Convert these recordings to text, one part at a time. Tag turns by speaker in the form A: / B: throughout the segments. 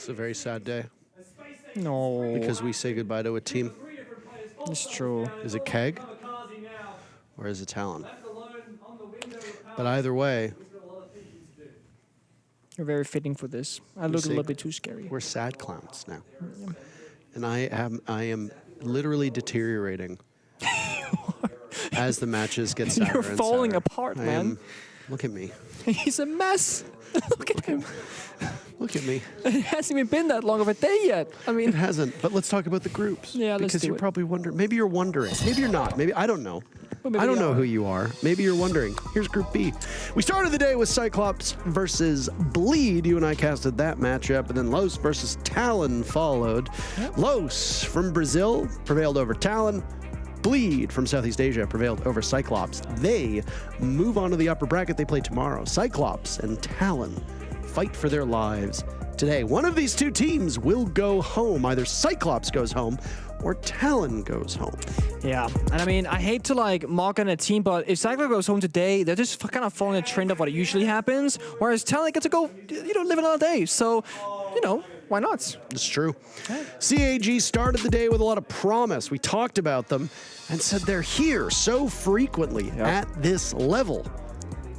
A: It's a very sad day
B: No.
A: because we say goodbye to a team.
B: It's true.
A: Is it Keg or is it Talon? But either way,
B: You're very fitting for this. I look a little bit too scary.
A: we're sad clowns now. And I am literally deteriorating as the matches get sadder.
B: You're falling apart, man.
A: Look at me.
B: He's a mess. Look at him.
A: Look at me.
B: It hasn't even been that long of a day yet. I mean,
A: It hasn't. But let's talk about the groups.
B: Yeah, let's
A: because
B: do
A: you're
B: it.
A: probably wondering. Maybe you're wondering. Maybe you're not. Maybe I don't know.
B: Well, maybe
A: I don't
B: you
A: know
B: are.
A: who you are. Maybe you're wondering. Here's Group B. We started the day with Cyclops versus Bleed. You and I casted that matchup, and then Los versus Talon followed.
B: Yep.
A: Los from Brazil prevailed over Talon. Bleed from Southeast Asia prevailed over Cyclops. They move on to the upper bracket. They play tomorrow. Cyclops and Talon fight for their lives today. One of these two teams will go home. Either Cyclops goes home or Talon goes home.
B: yeah. And I mean, I hate to like mock on a team, but if Cyclops goes home today, they're just kind of following a trend of what usually happens. Whereas Talon gets to go, live another day. So, why not?
A: It's true. CAG started the day with a lot of promise. We talked about them and said they're here so frequently at this level.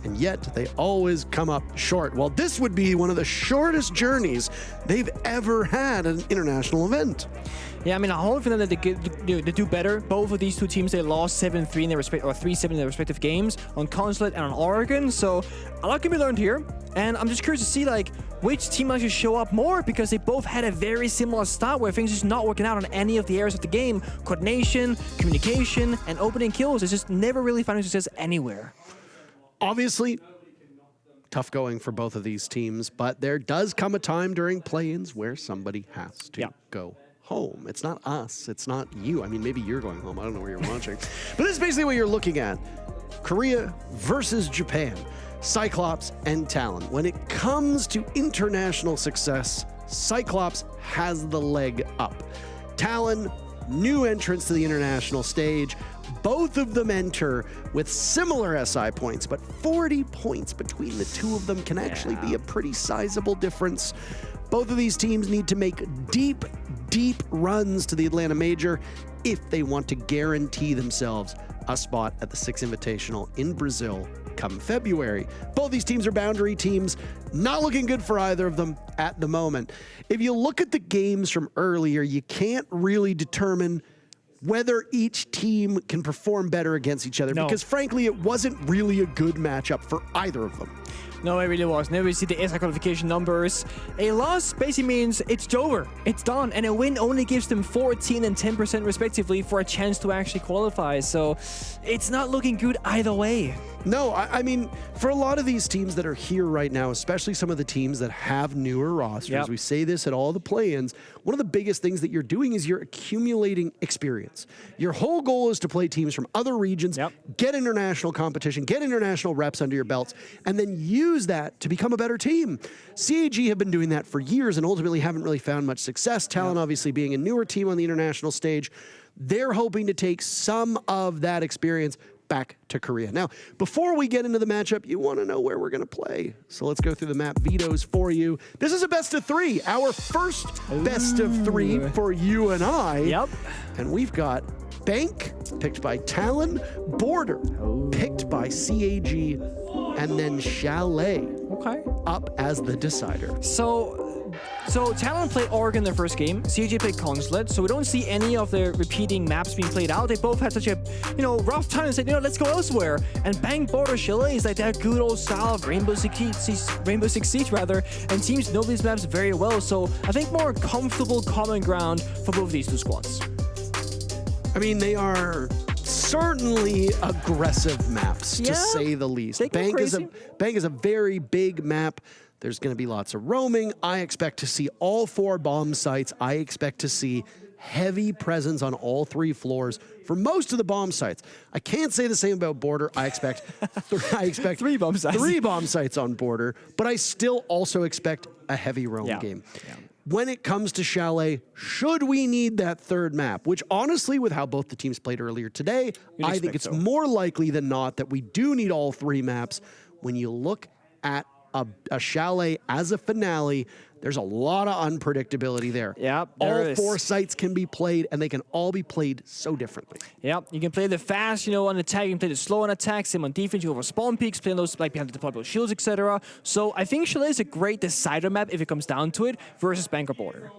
A: And yet they always come up short. Well, this would be one of the shortest journeys they've ever had at an international event.
B: Yeah, I mean, I hope for them that they do better. Both of these two teams, they lost 7-3 in their respective, or 3-7 in their respective games on Consulate and on Oregon. So a lot can be learned here. And I'm just curious to see like which team actually show up more, because they both had a very similar start where things just not working out on any of the areas of the game. Coordination, communication, and opening kills is just never really finding success anywhere.
A: Obviously, tough going for both of these teams, but there does come a time during play-ins where somebody has to go home. It's not us. It's not you. I mean, maybe you're going home. I don't know where you're watching. But this is basically what you're looking at. Korea versus Japan. Cyclops and Talon. When it comes to international success, Cyclops has the leg up. Talon, new entrance to the international stage. Both of them enter with similar SI points, but 40 points between the two of them can actually be a pretty sizable difference. Both of these teams need to make deep, deep runs to the Atlanta Major if they want to guarantee themselves a spot at the Six Invitational in Brazil come February. Both these teams are boundary teams, not looking good for either of them at the moment. If you look at the games from earlier, you can't really determine whether each team can perform better against each other, because frankly, it wasn't really a good matchup for either of them.
B: No, it really was. Now we see the SI qualification numbers. A loss basically means it's over. It's done. And a win only gives them 14 and 10% respectively for a chance to actually qualify. So it's not looking good either way.
A: No, I mean, for a lot of these teams that are here right now, especially some of the teams that have newer rosters, we say this at all the play-ins, one of the biggest things that you're doing is you're accumulating experience. Your whole goal is to play teams from other regions, get international competition, get international reps under your belts, and then use that to become a better team. CAG have been doing that for years and ultimately haven't really found much success. Talon obviously being a newer team on the international stage, they're hoping to take some of that experience back to Korea. Now, before we get into the matchup, you want to know where we're going to play. So let's go through the map vetoes for you. This is a best of three, our first best of three for you and I. And we've got Bank, picked by Talon, Border, picked by CAG, and then Chalet up as the decider.
B: So Talon played Oregon their first game, CAG played Consulate, so we don't see any of the repeating maps being played out. They both had such a, rough time and said, let's go elsewhere. And Bang, Border, Chalet is like that good old style of Rainbow Six Siege, and teams know these maps very well, so I think more comfortable common ground for both of these two squads.
A: I mean, they are certainly aggressive maps, to say the least. Bank is a very big map. There's going to be lots of roaming. I expect to see all 4 bomb sites. I expect to see heavy presence on all 3 floors for most of the bomb sites. I can't say the same about Border. I expect
B: 3 bomb sites.
A: 3 bomb sites on Border, but I still also expect a heavy roam game. When it comes to Chalet, should we need that 3rd map, which honestly, with how both the teams played earlier today, I think it's more likely than not that we do need all 3 maps. When you look at a Chalet as a finale, there's a lot of unpredictability there.
B: Yep,
A: all
B: there is.
A: 4 sites can be played, and they can all be played so differently.
B: Yep, you can play the fast, on attack, you can play the slow on attack, same on defense, you go for spawn peaks, playing those like behind the deployable shields, etc. So I think Chalet is a great decider map if it comes down to it versus Banker Border.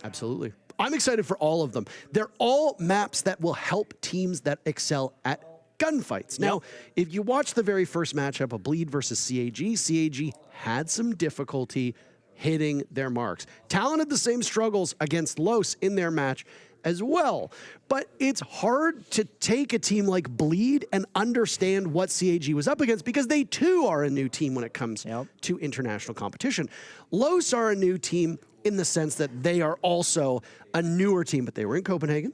A: Absolutely. I'm excited for all of them. They're all maps that will help teams that excel at gunfights. Now, if you watch the very first matchup of Bleed versus CAG had some difficulty hitting their marks. Talon had the same struggles against Los in their match as well. But it's hard to take a team like Bleed and understand what CAG was up against because they too are a new team when it comes to international competition. Los are a new team in the sense that they are also a newer team, but they were in Copenhagen.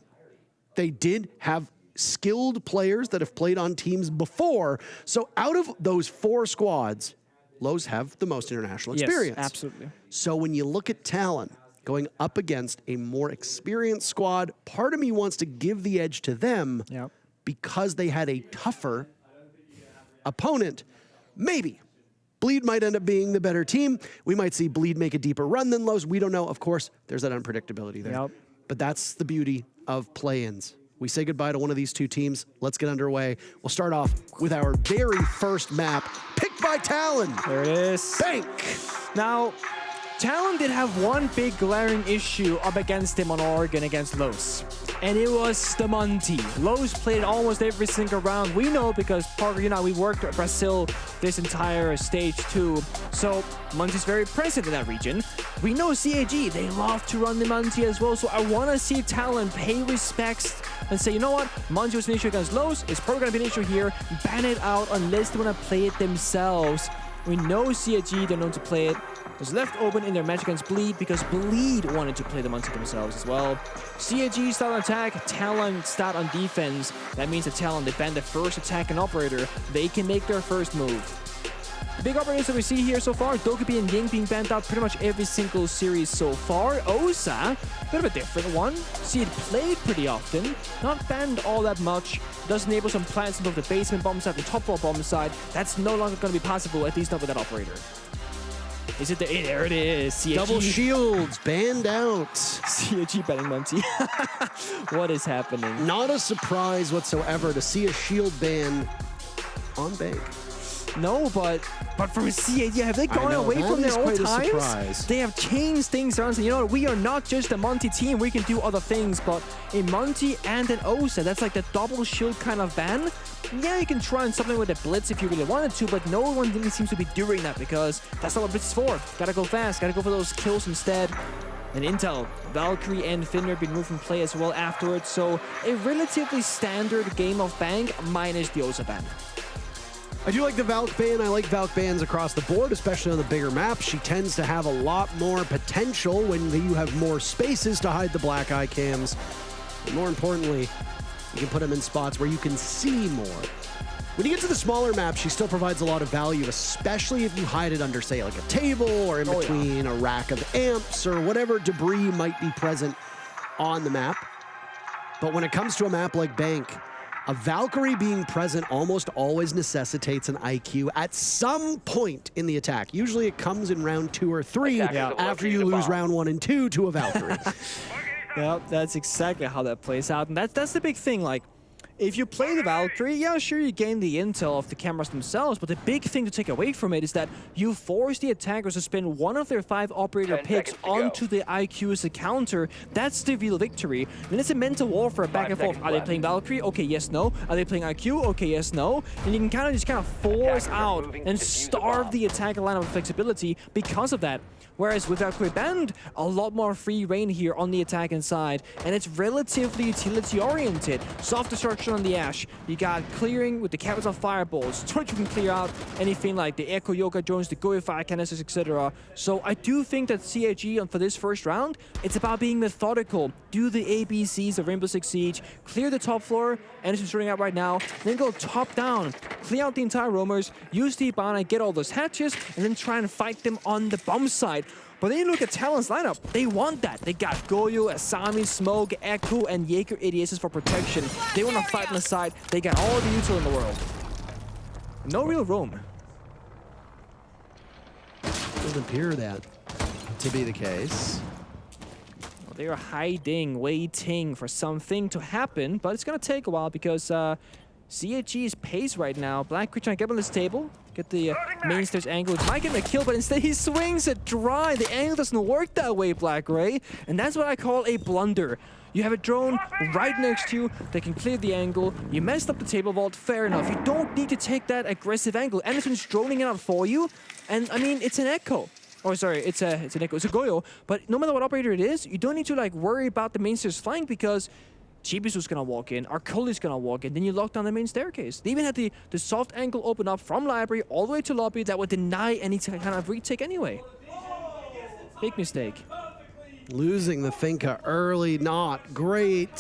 A: They did have skilled players that have played on teams before. So out of those 4 squads, Los have the most international experience.
B: Yes, absolutely.
A: So when you look at Talon going up against a more experienced squad, part of me wants to give the edge to them because they had a tougher opponent. Maybe. Bleed might end up being the better team. We might see Bleed make a deeper run than Los. We don't know. Of course, there's that unpredictability there. But that's the beauty of play-ins. We say goodbye to one of these 2 teams. Let's get underway. We'll start off with our very first map, picked by Talon.
B: There it is.
A: Bank.
B: Now, Talon did have one big glaring issue up against him on Oregon against Los, and it was the Monty. Los played almost every single round. We know because Parker, we worked at Brazil this entire stage too, so Monty's very present in that region. We know CAG, they love to run the Monty as well, so I want to see Talon pay respects and say, you know what, Monty was an issue against Los, it's probably going to be an issue here, ban it out unless they want to play it themselves. We know CAG, they're known to play it. It was left open in their match against Bleed because Bleed wanted to play the Monty themselves as well. CAG start on attack, Talon start on defense. That means that Talon, they ban the first attack and operator. They can make their first move. The big operators that we see here so far, Dokkaebi and Ying being banned out pretty much every single series so far. Osa, bit of a different one. See it played pretty often, not banned all that much. Does enable some plants into the basement bomb side and top floor bomb side. That's no longer going to be possible, at least not with that operator. Is it there it is. CAG.
A: Double shields banned out.
B: CAG banning Monty. What is happening?
A: Not a surprise whatsoever to see a shield ban on Bank.
B: No, but from CAG, have they gone away from their old times? They have changed things around. So, we are not just a Monty team. We can do other things, but a Monty and an Osa, that's like the double shield kind of ban. Yeah, you can try on something with a Blitz if you really wanted to, but no one really seems to be doing that because that's not what Blitz is for. Gotta go fast, gotta go for those kills instead. And Intel, Valkyrie and Finner been moved from play as well afterwards, so a relatively standard game of Bank minus the Osa ban.
A: I do like the Valk ban. I like Valk bans across the board, especially on the bigger maps. She tends to have a lot more potential when you have more spaces to hide the black eye cams. But more importantly, you can put them in spots where you can see more. When you get to the smaller maps, she still provides a lot of value, especially if you hide it under, say, like a table or in between a rack of amps or whatever debris might be present on the map. But when it comes to a map like Bank, a Valkyrie being present almost always necessitates an IQ at some point in the attack. Usually it comes in round 2 or 3 after you lose round 1 and 2 to a Valkyrie.
B: Yep, that's exactly how that plays out. And that's the big thing, like, if you play the Valkyrie, yeah, sure, you gain the intel of the cameras themselves, but the big thing to take away from it is that you force the attackers to spend one of their 5 operator picks onto the IQ as a counter. That's the real victory. Then it's a mental warfare back and forth. Are they playing Valkyrie? Okay, yes, no. Are they playing IQ? Okay, yes, no. And you can kind of force out and starve the attacker line of flexibility because of that. Whereas with Valkyrie banned, a lot more free reign here on the attacking side, and it's relatively utility-oriented. Soft destruction on the Ash. You got clearing with the cabins of fireballs. Torch can clear out anything like the Echo Yoga drones, the Goy fire canisters, etc. So I do think that CAG for this first round, it's about being methodical. Do the ABCs of Rainbow Six Siege, clear the top floor, and it's starting out right now, then go top down, clear out the entire roamers, use the Ibana, get all those hatches, and then try and fight them on the bomb side. But then you look at Talon's lineup, they want that. They got Goyo, Asami, Smoke, Echo, and Jaeger ADSs for protection. They want to fight on the side. They got all the util in the world. No real roam.
A: doesn't appear that to be the case.
B: Well, they are hiding, waiting for something to happen, but it's gonna take a while because CHG's pace right now. Black trying to get on this table, get the main stairs angle. It might get a kill, but instead he swings it dry. The angle doesn't work that way, Black Ray, and that's what I call a blunder. You have a drone right next to you that can clear the angle. You messed up the table vault, fair enough. You don't need to take that aggressive angle. Anderson's droning it out for you, and I mean, it's an echo. Oh, sorry, it's an echo, it's a Goyo. But no matter what operator it is, you don't need to like worry about the main stairs flank because Chibisu's gonna walk in, Arcoli's gonna walk in, then you lock down the main staircase. They even had the soft angle open up from library all the way to lobby that would deny any kind of retake anyway. Big mistake.
A: Losing the Finka early, not great.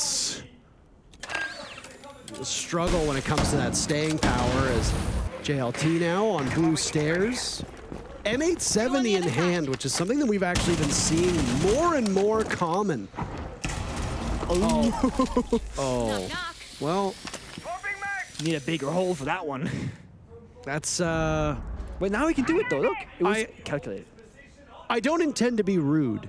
A: The struggle when it comes to that staying power is JLT now on blue stairs. M870 in hand, which is something that we've actually been seeing more and more common. Oh. Well,
B: need a bigger hole for that one.
A: That's
B: But now he can do it though. Look, it was calculated.
A: I don't intend to be rude,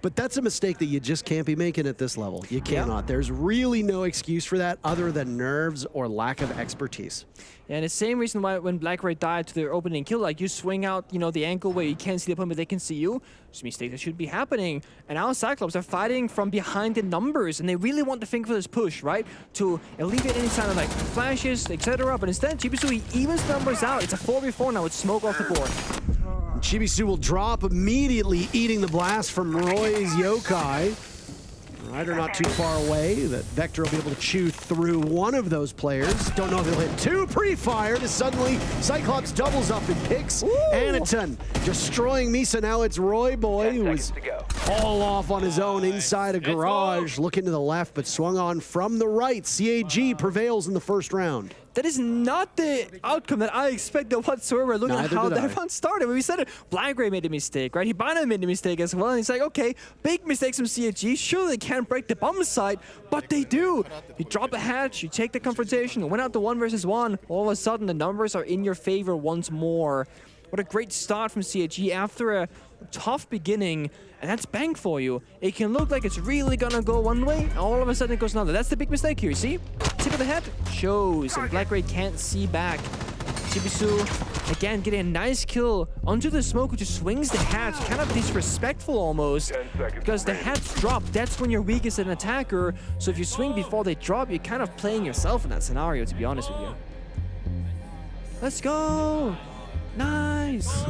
A: but that's a mistake that you just can't be making at this level. You cannot.
B: Yeah.
A: There's really no excuse for that other than nerves or lack of expertise.
B: And the same reason why when Black Ray died to their opening kill, like you swing out, you know, the angle where you can't see the opponent, but they can see you. It's a mistake that should be happening. And now Cyclops are fighting from behind the numbers, and they really want to think for this push, right? To alleviate any sign of like flashes, etc. But instead, Chibisu, he evens the numbers out. It's a 4v4 now with smoke off the board.
A: Chibisu will drop immediately, eating the blast from Roy's Yokai. Ryder not too far away. That Vector will be able to chew through one of those players. Don't know if he'll hit two. Pre-fired as suddenly Cyclops doubles up and picks Anaton, destroying Misa. Now it's Roy Boy, who was all off on his own inside a garage, looking to the left, but swung on from the right. CAG prevails in the first round.
B: That is not the outcome that I expected whatsoever. Look at how everyone started. When we said it, Black Ray made a mistake, right? Hibana made a mistake as well. And he's like, okay, big mistakes from CHG. Sure, they can't break the bomb site, but they do. You drop a hatch, you take the confrontation, you win out to 1 versus 1. All of a sudden, the numbers are in your favor once more. What a great start from CHG after a tough beginning. And that's bank for you. It can look like it's really gonna go one way, and all of a sudden it goes another. That's the big mistake here, see? Tip of the head shows, and Black Ray can't see back. Chibisu, again, getting a nice kill onto the smoke, which just swings the hatch, kind of disrespectful almost, because the hatch drop, that's when you're weakest as an attacker, so if you swing before they drop, you're kind of playing yourself in that scenario, to be honest with you. Let's go! Nice!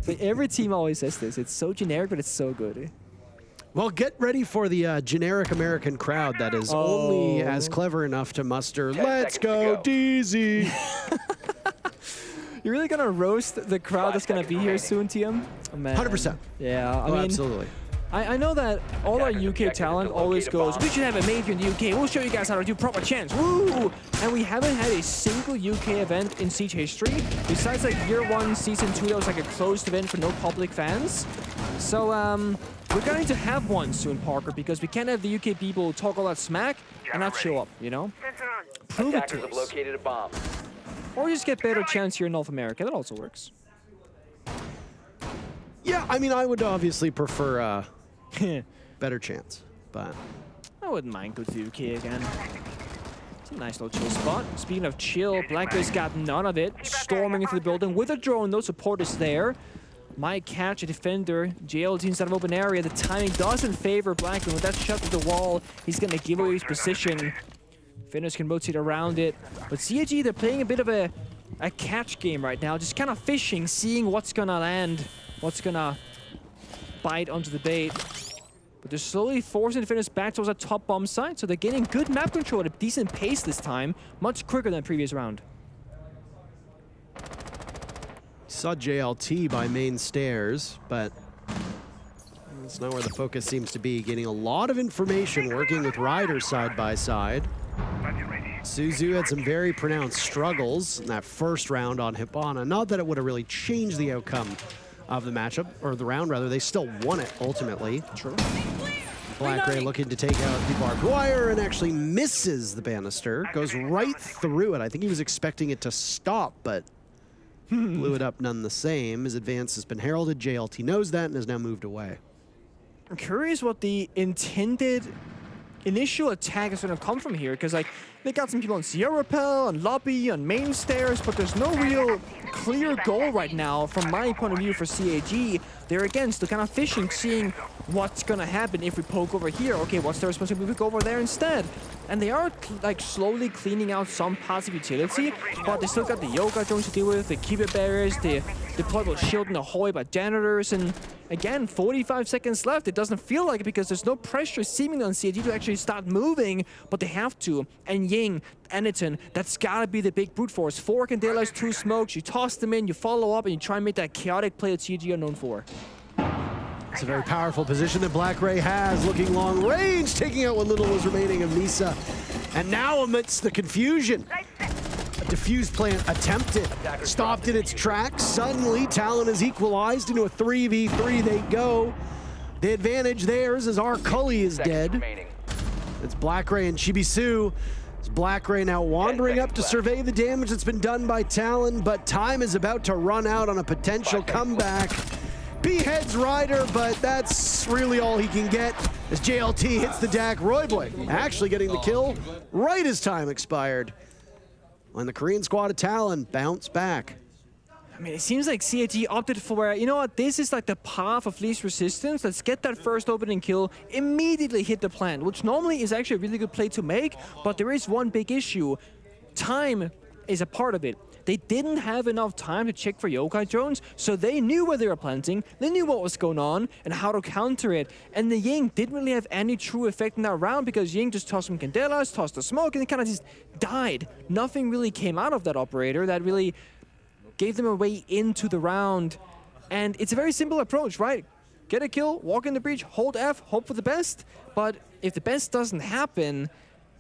B: But every team always says this. It's so generic, but it's so good.
A: Well, get ready for the generic American crowd that is only as clever enough to muster, let's go, DZ! You're
B: really gonna roast the crowd that's gonna be here soon, TM? Oh, man.
A: 100%.
B: Yeah, I mean,
A: absolutely.
B: I know that all our UK talent always goes, we should have a major in the UK, we'll show you guys how to do proper chants, woo! And we haven't had a single UK event in Siege history, besides like year 1, season 2, that was like a closed event for no public fans. So, we're going to have one soon, Parker, because we can't have the UK people talk all that smack and not show up, you know? Prove it to us.
C: Located a bomb.
B: Or just get better chance here in North America, that also works.
A: Yeah, I mean, I would obviously prefer better chance, but
B: I wouldn't mind going to the UK again. It's a nice little chill spot. Speaking of chill, Black Ray's got none of it. Storming into the building with a drone, no support is there. Might catch a defender. JLT inside of open area. The timing doesn't favor Black Ray. With that shot to the wall, he's gonna give away his position. Defenders can rotate around it. But CAG, they're playing a bit of a catch game right now. Just kind of fishing, seeing what's gonna land, what's gonna bite onto the bait. But they're slowly forcing defenders back towards that top bomb site, so they're getting good map control at a decent pace this time, much quicker than the previous round.
A: Saw JLT by main stairs, but that's not where the focus seems to be. Getting a lot of information, working with Ryder side by side. Suzu had some very pronounced struggles in that first round on Hibana. Not that it would have really changed the outcome of the matchup, or the round rather. They still won it ultimately.
B: True.
A: Black Ray looking to take out the barbed wire and actually misses the banister. Goes right through it. I think he was expecting it to stop, but blew it up none the same. His advance has been heralded. JLT knows that and has now moved away.
B: I'm curious what the intended initial attack is going to come from here, because like they got some people on Sierra Rappel, on Lobby, on main stairs, but there's no real clear goal right now from my point of view for CAG. They're again still kind of fishing, seeing what's going to happen if we poke over here. Okay, what's their responsibility? We go over there instead. And they are like slowly cleaning out some passive utility, but they still got the Yoga drones to deal with, the Keeper barriers, the deployable shield in the hallway by janitors, and again, 45 seconds left. It doesn't feel like it because there's no pressure seemingly on CAG to actually start moving, but they have to. And Ying, Aniton, that's gotta be the big brute force. 4 Candelas, 2 smokes, you toss them in, you follow up, and you try and make that chaotic play that CAG are known for.
A: It's a very powerful position that Black Ray has, looking long range, taking out what little was remaining of Misa. And now amidst the confusion, a defuse plan attempted, stopped in its tracks. Suddenly, Talon is equalized into a 3v3 they go. The advantage theirs as our Cully is dead. It's Black Ray and Chibisu. It's Black Ray now wandering up to survey the damage that's been done by Talon, but time is about to run out on a potential comeback. Beheads Ryder, but that's really all he can get as JLT hits the deck. Royboy actually getting the kill right as time expired. When the Korean squad of Talon bounce back.
B: I mean, it seems like CAG opted for, you know what, this is like the path of least resistance. Let's get that first opening kill, immediately hit the plant, which normally is actually a really good play to make, but there is one big issue. Time is a part of it. They didn't have enough time to check for yokai drones, so they knew where they were planting, they knew what was going on, and how to counter it. And the Ying didn't really have any true effect in that round, because Ying just tossed some Candelas, tossed the smoke, and it kind of just died. Nothing really came out of that operator that really gave them a way into the round. And it's a very simple approach, right? Get a kill, walk in the breach, hold F, hope for the best. But if the best doesn't happen,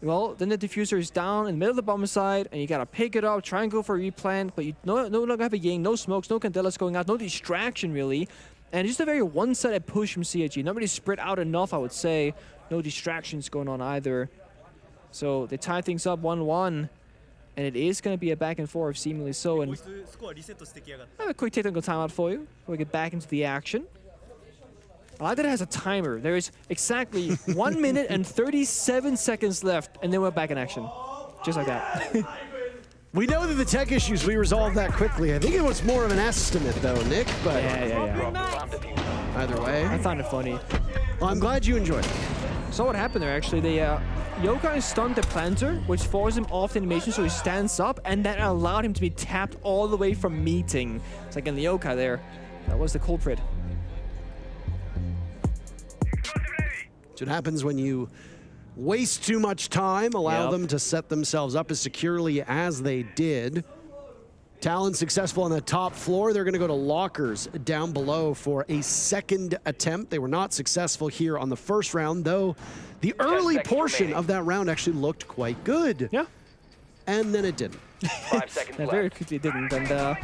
B: well, then the diffuser is down in the middle of the bomb side, and you gotta pick it up, try and go for a replant, but you no longer have a Ying, no smokes, no Candelas going out, no distraction really. And just a very one-sided push from CAG. Nobody spread out enough, I would say. No distractions going on either. So they tie things up 1-1. And it is going to be a back and forth, seemingly so. And I have a quick technical timeout for you, before we get back into the action. I like that it has a timer. There is exactly 1 minute and 37 seconds left, and then we're back in action. Just like that.
A: We know that the tech issues, we resolved that quickly. I think it was more of an estimate, though, Nick, but
B: Yeah.
A: either way.
B: I found it funny.
A: Well, I'm glad you enjoyed it.
B: So what happened there, actually, they Yokai stunned the planter, which forced him off the animation, so he stands up, and that allowed him to be tapped all the way from meeting. It's like in the Yokai there. That was the culprit.
A: That's what happens when you waste too much time, allow them to set themselves up as securely as they did. Talon successful on the top floor. They're going to go to lockers down below for a second attempt. They were not successful here on the first round, though the early portion of that round actually looked quite good.
B: Yeah.
A: And then it didn't.
C: 5 seconds left.
B: Very quickly didn't. And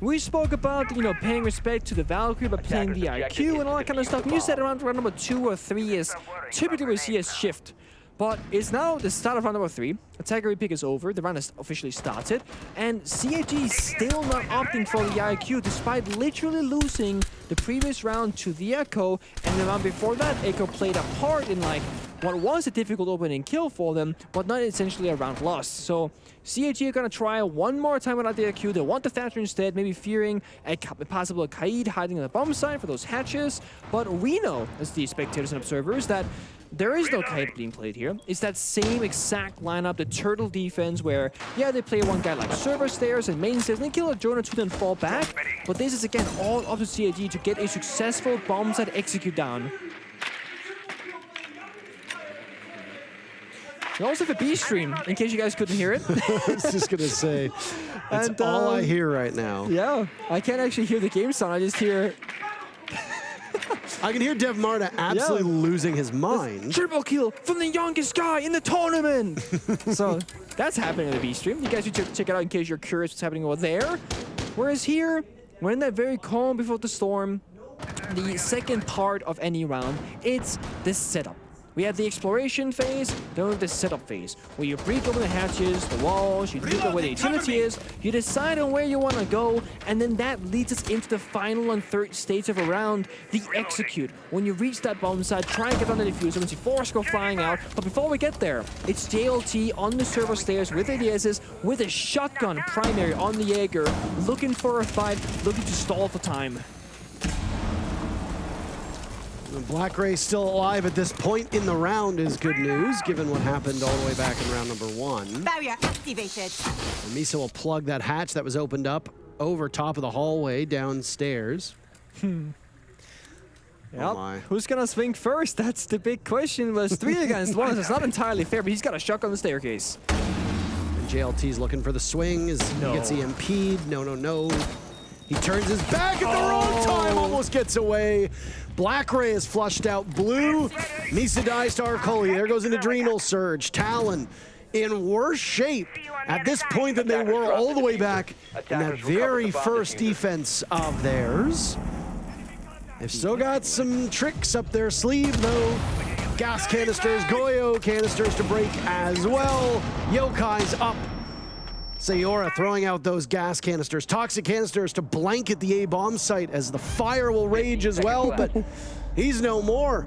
B: we spoke about, you know, paying respect to the Valkyrie by playing the IQ and all that kind of stuff. And you said around round number 2 or 3 is typically we see a shift. But it's now the start of round number 3. Attacker repick is over. The round has officially started. And CAG is still not opting for the IQ, despite literally losing the previous round to the Echo. And the round before that, Echo played a part in like what was a difficult opening kill for them, but not essentially a round lost. So CAG are going to try one more time without the IQ. They want the Thatcher instead, maybe fearing a possible Kaid hiding on the bomb side for those hatches. But we know, as the spectators and observers, that there is no Kaid being played here. It's that same exact lineup, the turtle defense, where, yeah, they play one guy like server stairs and main stairs, and they kill a drone or two, then fall back. But this is, again, all up to CAG to get a successful bomb site execute down. We also have a B stream, in case you guys couldn't hear it.
A: I was just going to say, that's all I hear right now.
B: Yeah, I can't actually hear the game sound. I just hear...
A: I can hear Dev Marta absolutely losing his mind.
B: Triple kill from the youngest guy in the tournament! So, that's happening in the B stream. You guys should check it out in case you're curious what's happening over there. Whereas here, we're in that very calm before the storm. The second part of any round, it's the setup. We have the exploration phase, then we have the setup phase, where you break open the hatches, the walls, you look at where the utility is, you decide on where you want to go, and then that leads us into the final and third stage of a round, the execute. When you reach that bomb site, try and get on the diffuser, when C4s go flying out, but before we get there, it's JLT on the server stairs with ADSs, with a shotgun primary on the Jaeger, looking for a fight, looking to stall for time.
A: Black Ray still alive at this point in the round is good news, given what happened all the way back in round number 1.
C: Barrier activated.
A: And Misa will plug that hatch that was opened up over top of the hallway downstairs.
B: Yep.
A: Oh my.
B: Who's gonna swing first? That's the big question. It was 3 against 1. It's not entirely fair, but he's got a shotgun on the staircase.
A: And JLT's looking for the swing as he gets EMP'd. No. He turns his back at the wrong time, almost gets away. Black Ray is flushed out blue. Misa dies to Arcoli. There goes an Adrenal Surge. Talon in worse shape at this point than they were all the way back in that very first defense of theirs. They've still got some tricks up their sleeve, though. Gas canisters, Goyo canisters to break as well. Yokai's up. Sayora throwing out those gas canisters, toxic canisters to blanket the A-bomb site as the fire will rage as well, but he's no more.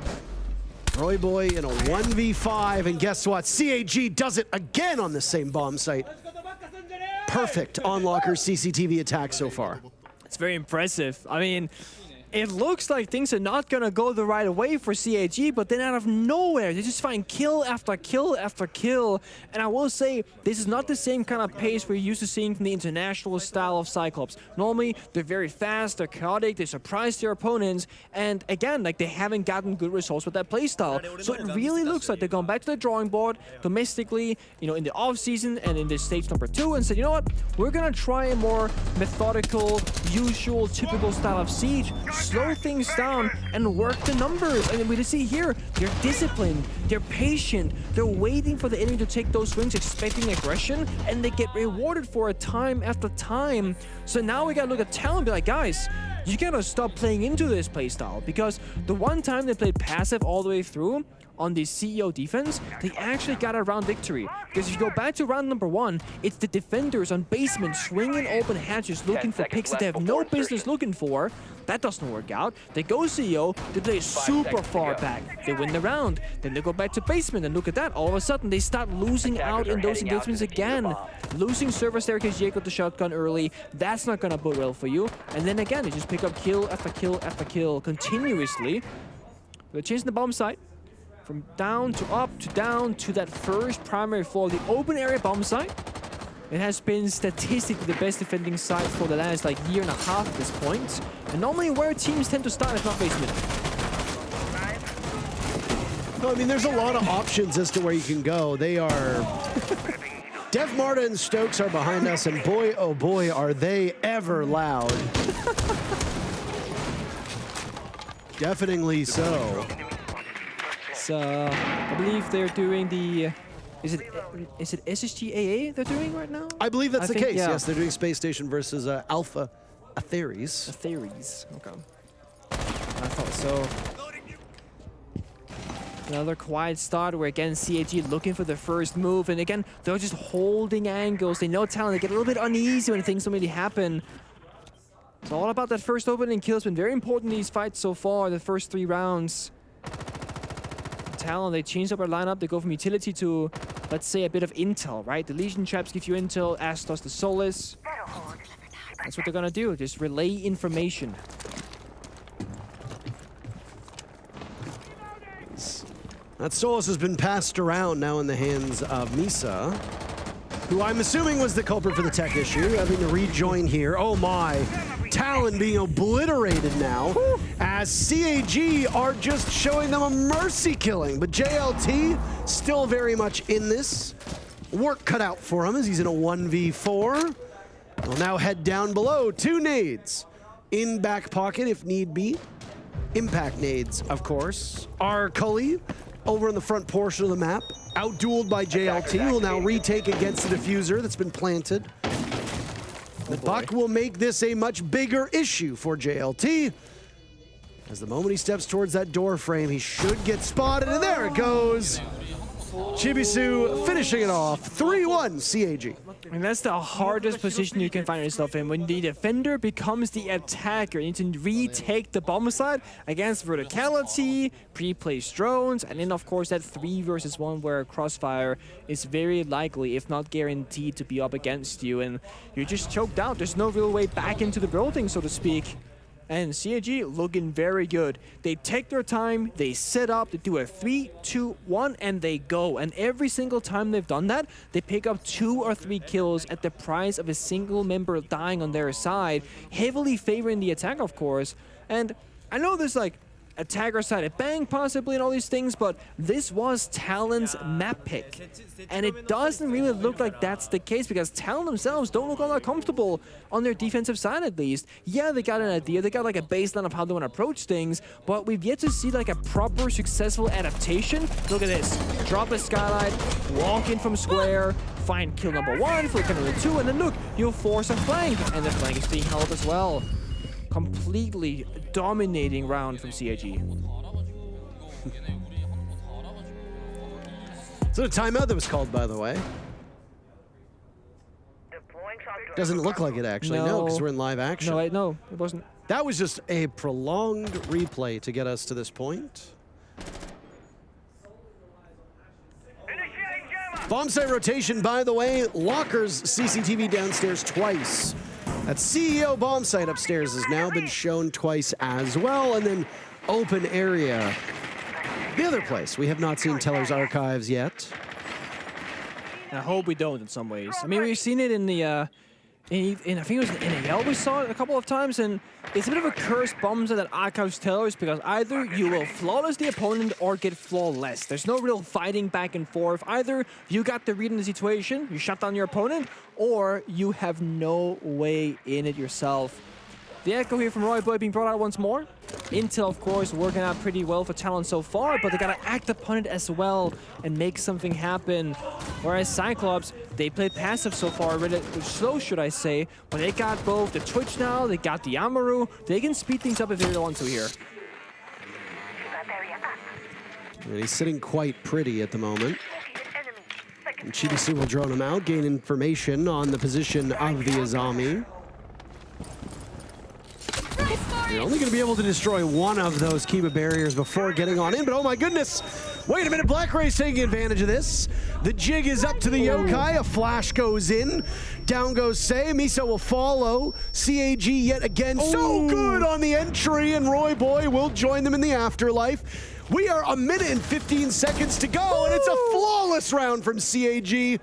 A: Roy Boy in a 1v5, and guess what? CAG does it again on the same bomb site. Perfect on Locker's CCTV attack so far.
B: It's very impressive. I mean, it looks like things are not going to go the right way for CAG, but then out of nowhere, they just find kill after kill after kill. And I will say, this is not the same kind of pace we're used to seeing from the international style of CYCLOPS. Normally, they're very fast, they're chaotic, they surprise their opponents, and again, like, they haven't gotten good results with that playstyle. So it really looks like they're going back to the drawing board domestically, you know, in the off-season and in this stage number 2, and said, you know what, we're going to try a more methodical, usual, typical style of Siege, slow things down and work the numbers. And we can see here, they're disciplined, they're patient, they're waiting for the enemy to take those swings, expecting aggression, and they get rewarded for it time after time. So now we gotta look at Talon and be like, guys, you gotta stop playing into this playstyle, because the one time they played passive all the way through on the CEO defense, they actually got a round victory. Because if you go back to round number 1, it's the defenders on basement swinging open hatches looking for picks that they have no business looking for. That doesn't work out. They go CEO, they play super far back. They win the round. Then they go back to basement, and look at that. All of a sudden, they start losing out in those engagements again. Losing server staircase Jacob the shotgun early. That's not gonna bode well for you. And then again, they just pick up kill after kill after kill continuously. They're chasing the bomb site. From down to up to down to that first primary floor, the open area bomb site. It has been statistically the best defending site for the last like year and a half at this point. And normally where teams tend to start is not basement.
A: No, I mean, there's a lot of options as to where you can go. They are... Dev Marta and Stokes are behind us, and boy, oh boy, are they ever loud. Deafeningly so.
B: I believe they're doing the... Is it SSGAA they're doing right now?
A: I believe that's the case,
B: yeah.
A: yes. They're doing Space Station versus Alpha Atheres.
B: Atheres, okay. I thought so. Another quiet start where, again, CAG looking for the first move. And again, they're just holding angles. They know Talon. They get a little bit uneasy when things don't really happen. It's all about that first opening kill. It's been very important in these fights so far, the first 3 rounds. Talon, they changed up our lineup. They go from utility to, let's say, a bit of intel, right? The Legion traps give you intel, as does the Solace. That's what they're gonna do, just relay information.
A: That Solace has been passed around now in the hands of Misa, who I'm assuming was the culprit for the tech issue, having to rejoin here. Oh my. Talon being obliterated now, as CAG are just showing them a mercy killing. But JLT still very much in this. Work cut out for him as he's in a 1v4. He'll now head down below. 2 nades in back pocket if need be. Impact nades, of course. Arcoli over in the front portion of the map. Outdueled by JLT, will now retake against the diffuser that's been planted. The Buck will make this a much bigger issue for JLT. As the moment he steps towards that door frame, he should get spotted, and there it goes. Chibisu finishing it off, 3-1 CAG.
B: And that's the hardest position you can find yourself in. When the defender becomes the attacker, you need to retake the bomb side against verticality, pre-placed drones, and then of course that 3 versus 1 where Crossfire is very likely, if not guaranteed, to be up against you. And you're just choked out. There's no real way back into the building, so to speak. And CAG looking very good. They take their time, they set up, they do a 3, 2, 1, and they go. And every single time they've done that, they pick up 2 or 3 kills at the price of a single member dying on their side, heavily favoring the attack, of course. And I know there's like attacker side at Bang possibly and all these things, but this was Talon's map pick. And it doesn't really look like that's the case because Talon themselves don't look all that comfortable on their defensive side at least. Yeah, they got an idea, they got like a baseline of how they want to approach things, but we've yet to see like a proper successful adaptation. Look at this, drop a skylight, walk in from square, find kill number 1, for kill number 2, and then look, you'll force a flank, and the flank is being held as well. Completely dominating round from CAG.
A: So a timeout that was called, by the way. Doesn't look like it actually, no, because we're in live action.
B: No, it wasn't.
A: That was just a prolonged replay to get us to this point. Bomb site rotation, by the way, lockers CCTV downstairs twice. That CEO bomb site upstairs has now been shown twice as well, and then open area. The other place, we have not seen Teller's archives yet.
B: I hope we don't in some ways. I mean, we've seen it in the, I think it was in NAL we saw it a couple of times, and it's a bit of a cursed bomb site that archives Tellers because either you will flawless the opponent or get flawless. There's no real fighting back and forth. Either you got the read in the situation, you shut down your opponent, or you have no way in it yourself. The echo here from Roy Boy being brought out once more. Intel, of course, working out pretty well for Talon so far, but they gotta act upon it as well and make something happen. Whereas Cyclops, they played passive so far, really slow, should I say, but they got both the Twitch now, they got the Amaru. They can speed things up if they want to here.
A: And he's sitting quite pretty at the moment. And Chibisu will drone him out, gain information on the position of the Azami. You're only going to be able to destroy one of those Kiba barriers before getting on in, but oh my goodness! Wait a minute, Black Ray's taking advantage of this. The jig is up to the yokai, a flash goes in, down goes Sei, Miso will follow, CAG yet again, so good on the entry, and Roy Boy will join them in the afterlife. We are 1 minute and 15 seconds to go, and it's a flawless round from CAG.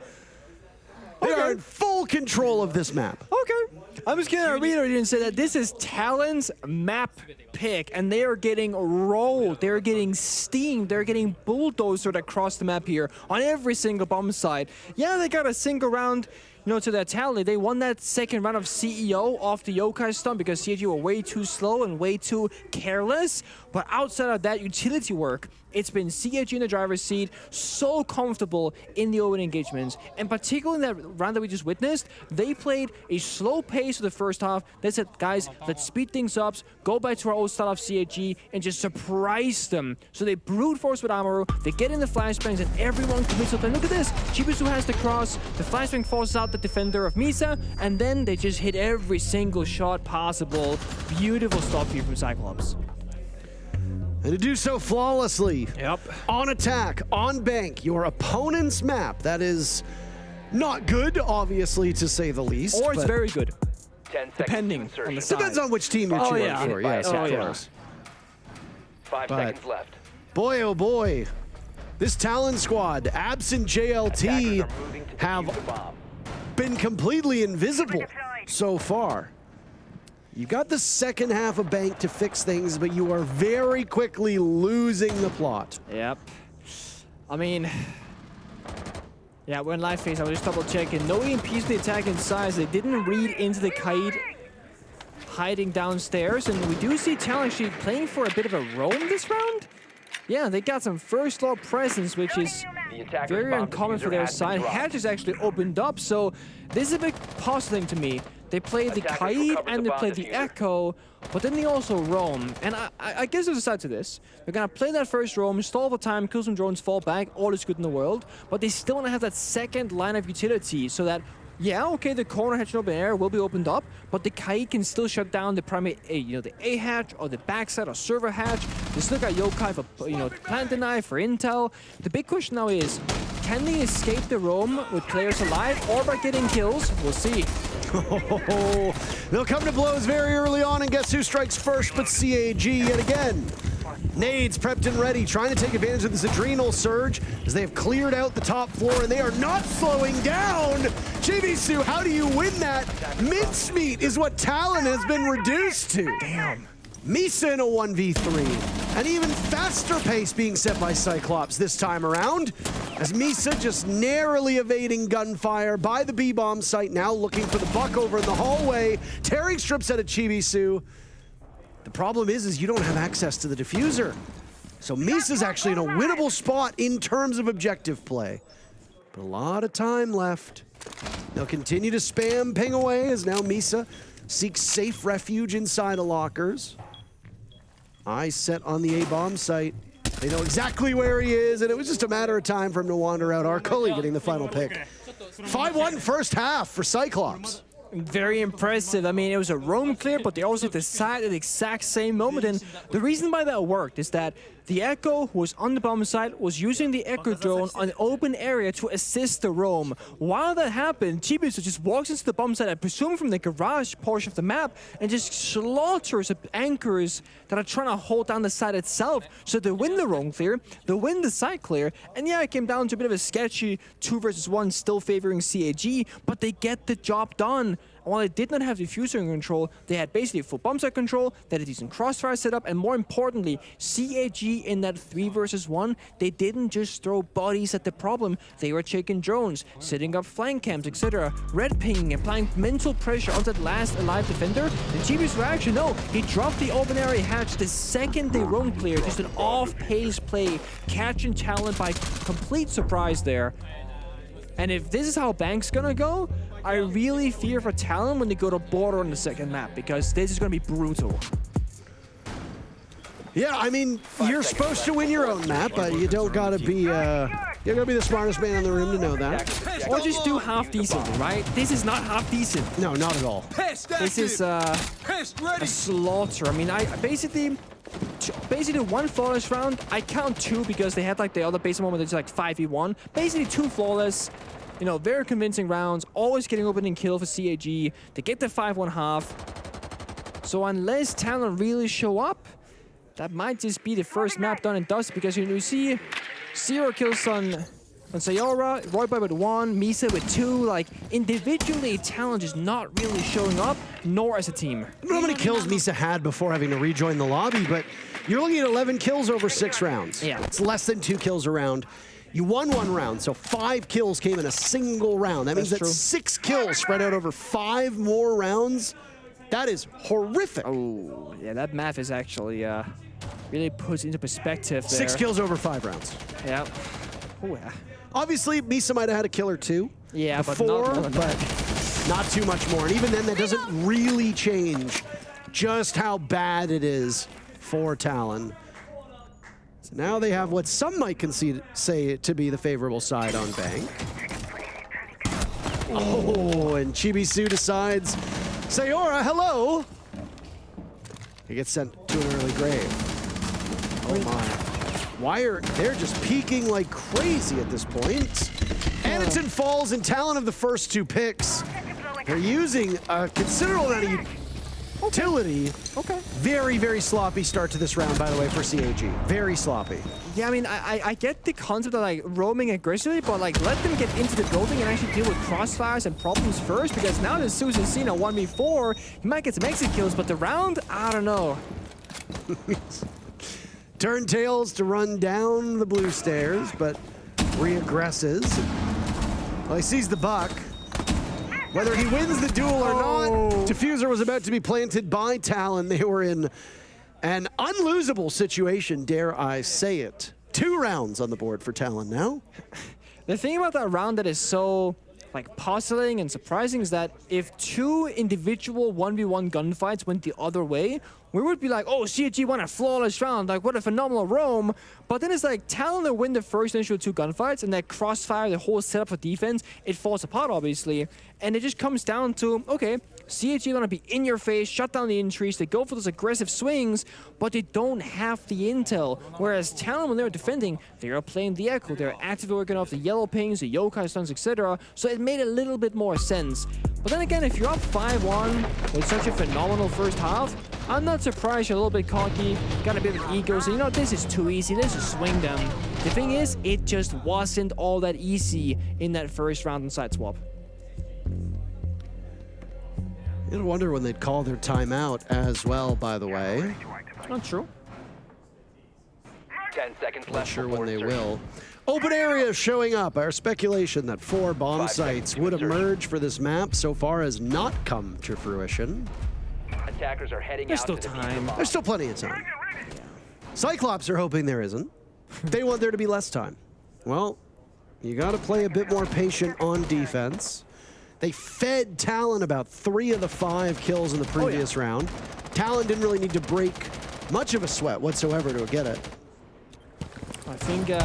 A: They are in full control of this map.
B: Okay. I'm just gonna reiterate and say that this is Talon's map pick, and they are getting rolled, they're getting steamed, they're getting bulldozed across the map here on every single bomb site. Yeah, they got a single round, you know, to their tally. They won that second round of CEO off the yokai stun because CAG were way too slow and way too careless. But outside of that utility work, it's been CAG in the driver's seat, so comfortable in the open engagements. And particularly in that round that we just witnessed, they played a slow pace for the first half. They said, guys, let's speed things up, go back to our old style of CAG, and just surprise them. So they brute force with Amaru, they get in the flashbangs, and everyone commits to play. Look at this, Chibisu has the cross, the flashbang forces out the defender of Misa, and then they just hit every single shot possible. Beautiful stuff here from Cyclops.
A: And to do so flawlessly.
B: Yep.
A: On attack, on bank, your opponent's map. That is not good, obviously, to say the least.
B: Or it's very good. 10 depending on the side.
A: Depends on which team you're cheering for. Yes, of course.
C: 5 seconds left.
A: Boy, oh boy. This Talon squad, absent JLT, have been completely invisible so far. You got the second half of bank to fix things, but you are very quickly losing the plot.
B: Yep. I mean, yeah, we're in live phase. I was just double checking. No EMPs to the attack inside. They didn't read into the kite hiding downstairs, and we do see Talon actually playing for a bit of a roam this round. Yeah, they got some first floor presence, which is very uncommon for their side. Hatch is actually opened up, so this is a big positive thing to me. They play the
C: Attackers
B: Kaid
C: recovered
B: and
C: the
B: they
C: bomb
B: play the
C: diffuser.
B: Echo, but then they also roam. And I guess there's a side to this. They're gonna play that first roam, stall for time, kill some drones, fall back, all is good in the world. But they still wanna have that second line of utility so that, yeah, okay, the corner hatch in open air will be opened up, but the Kaid can still shut down the primary, the A hatch or the backside or server hatch. They still got Yokai for, plant deny for intel. The big question now is, can they escape the roam with players alive or by getting kills? We'll see.
A: They'll come to blows very early on, and guess who strikes first but CAG yet again. Nades prepped and ready, trying to take advantage of this adrenal surge as they have cleared out the top floor, and they are not slowing down. Chibisu, how do you win that? Mincemeat is what Talon has been reduced to.
B: Damn.
A: Misa in a 1v3. An even faster pace being set by Cyclops this time around, as Misa just narrowly evading gunfire by the B-bomb site, now looking for the buck over in the hallway, tearing strips out of Chibisu. The problem is you don't have access to the diffuser. So Misa's actually in a winnable spot in terms of objective play. But a lot of time left. They'll continue to spam ping away as now Misa seeks safe refuge inside of lockers. Eyes set on the A-bomb site. They know exactly where he is, and it was just a matter of time for him to wander out. Arcully getting the final pick. 5-1 first half for Cyclops.
B: Very impressive. I mean, it was a roam clear, but they also decided at the exact same moment. And the reason why that worked is that the Echo, who was on the bomb site, was using the Echo drone on an open area to assist the roam. While that happened, Chibisu just walks into the bomb site, I presume from the garage portion of the map, and just slaughters anchors that are trying to hold down the site itself. So they win the roam clear, they win the site clear, and yeah, it came down to a bit of a sketchy 2 versus 1, still favoring CAG, but they get the job done. And while they did not have diffuser in control, they had basically full bomb site control, they had a decent crossfire setup, and more importantly, CAG in that 3 versus 1, they didn't just throw bodies at the problem, they were checking drones, setting up flank camps, etc., red pinging, applying mental pressure on that last alive defender. And Chibi's reaction, no, he dropped the open area hatch the second they roam clear, just an off-pace play, catching Talon by complete surprise there. And if this is how Bank's gonna go, I really fear for Talon when they go to border on the second map, because this is gonna be brutal.
A: Yeah, I mean, you're supposed to win your own map, but you don't gotta be, you gotta be the smartest man in the room to know that.
B: Or just do half decent, right? This is not half decent.
A: No, not at all.
B: This is a slaughter. I mean, basically one flawless round. I count 2 because they had like the other base moment that's like 5v1. Basically 2 flawless, very convincing rounds. Always getting opening kill for CAG. They get the 5-1 half. So unless Talon really show up, that might just be the first map done and dust, because you see 0 kills on Sayora, Royboy with 1, Misa with 2. Like, individually, Talon is not really showing up, nor as a team.
A: I don't know how many kills Misa had before having to rejoin the lobby, but you're looking at 11 kills over 6 rounds.
B: Yeah.
A: It's less than 2 kills a round. You won 1 round, so 5 kills came in a single round. That means
B: That's
A: that's
B: true.
A: 6 kills spread out over 5 more rounds. That is horrific.
B: Oh, yeah, that math is actually really puts into perspective there.
A: 6 kills over 5 rounds.
B: Yeah. Oh, yeah.
A: Obviously, Misa might have had a kill or 2
B: Yeah, but
A: before,
B: not more than that.
A: but not too much more. And even then, that doesn't really change just how bad it is for Talon. So now they have what some might say to be the favorable side on Bank. Oh, and Chibisu decides, Sayora, hello. He gets sent to an early grave. Oh my. They're just peeking like crazy at this point. Anderton falls, and Talon of the first 2 picks. They're using a considerable amount of utility.
B: Okay.
A: Very, very sloppy start to this round, by the way, for CAG. Very sloppy.
B: Yeah, I mean, I get the concept of like roaming aggressively, but like let them get into the building and actually deal with crossfires and problems first, because now that Susan's seen a 1v4, he might get some exit kills, but the round, I don't know.
A: Turn tails to run down the blue stairs, but reaggresses. Well, he sees the buck. Whether he wins the duel or not, diffuser was about to be planted by Talon. They were in an unlosable situation, dare I say it. 2 rounds on the board for Talon now.
B: The thing about that round that is so like puzzling and surprising is that if 2 individual 1v1 gunfights went the other way, we would be like, oh, CIG won a flawless round, like what a phenomenal roam. But then it's like Talon win the first initial 2 gunfights, and that crossfire, the whole setup for defense, it falls apart obviously. And it just comes down to, okay, CIG want to be in your face, shut down the entries, they go for those aggressive swings, but they don't have the intel. Whereas Talon, when they're defending, they are playing the echo, they're actively working off the yellow pings, the yokai stuns, etc. So it made a little bit more sense. But then again, if you're up 5-1 with such a phenomenal first half, I'm not surprised you're a little bit cocky, got a bit of an ego, so you know, this is too easy, let's just swing them. The thing is, it just wasn't all that easy in that first round in side swap.
A: You'd wonder when they'd call their timeout as well, by the way.
B: Not true.
C: 10 seconds left.
A: Not sure
C: before
A: when they
C: insertion.
A: will. Open area showing up. Our speculation that 4 bomb
C: 5
A: sites
C: seconds to
A: would
C: insertion.
A: emerge for this map so far has not come to fruition.
C: Attackers are heading
B: There's
C: out
B: still
C: to the
B: time.
A: There's still plenty of time. CYCLOPS are hoping there isn't. They want there to be less time. Well, you got to play a bit more patient on defense. They fed Talon about 3 of the 5 kills in the previous round. Talon didn't really need to break much of a sweat whatsoever to get it.
B: I think you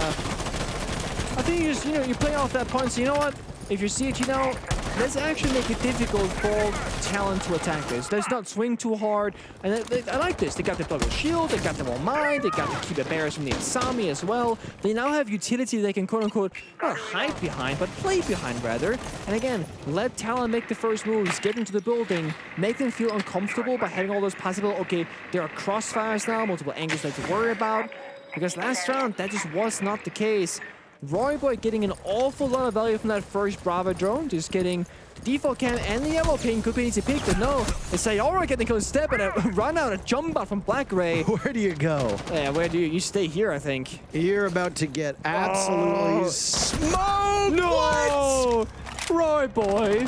B: just, you know, you play off that punch. So you know what? If you're CG now, let's actually make it difficult for Talon to attack this. Let's not swing too hard. And I like this. They got the double shield, they got the all mine, they got the keep the barriers from the Asami as well. They now have utility they can quote-unquote not hide behind, but play behind rather. And again, let Talon make the first moves, get into the building, make them feel uncomfortable by having all those possible, okay, there are crossfires now, multiple angles they have to worry about. Because last round, that just was not the case. Royboy getting an awful lot of value from that first Brava drone, just getting the default cam and the yellow ping. Could be an easy pick, but no. It's Sayora getting close step and a run out, a jump out from Black Ray.
A: Where do you go?
B: Yeah, where do you stay here, I think.
A: You're about to get absolutely smoked!
B: No! Royboy!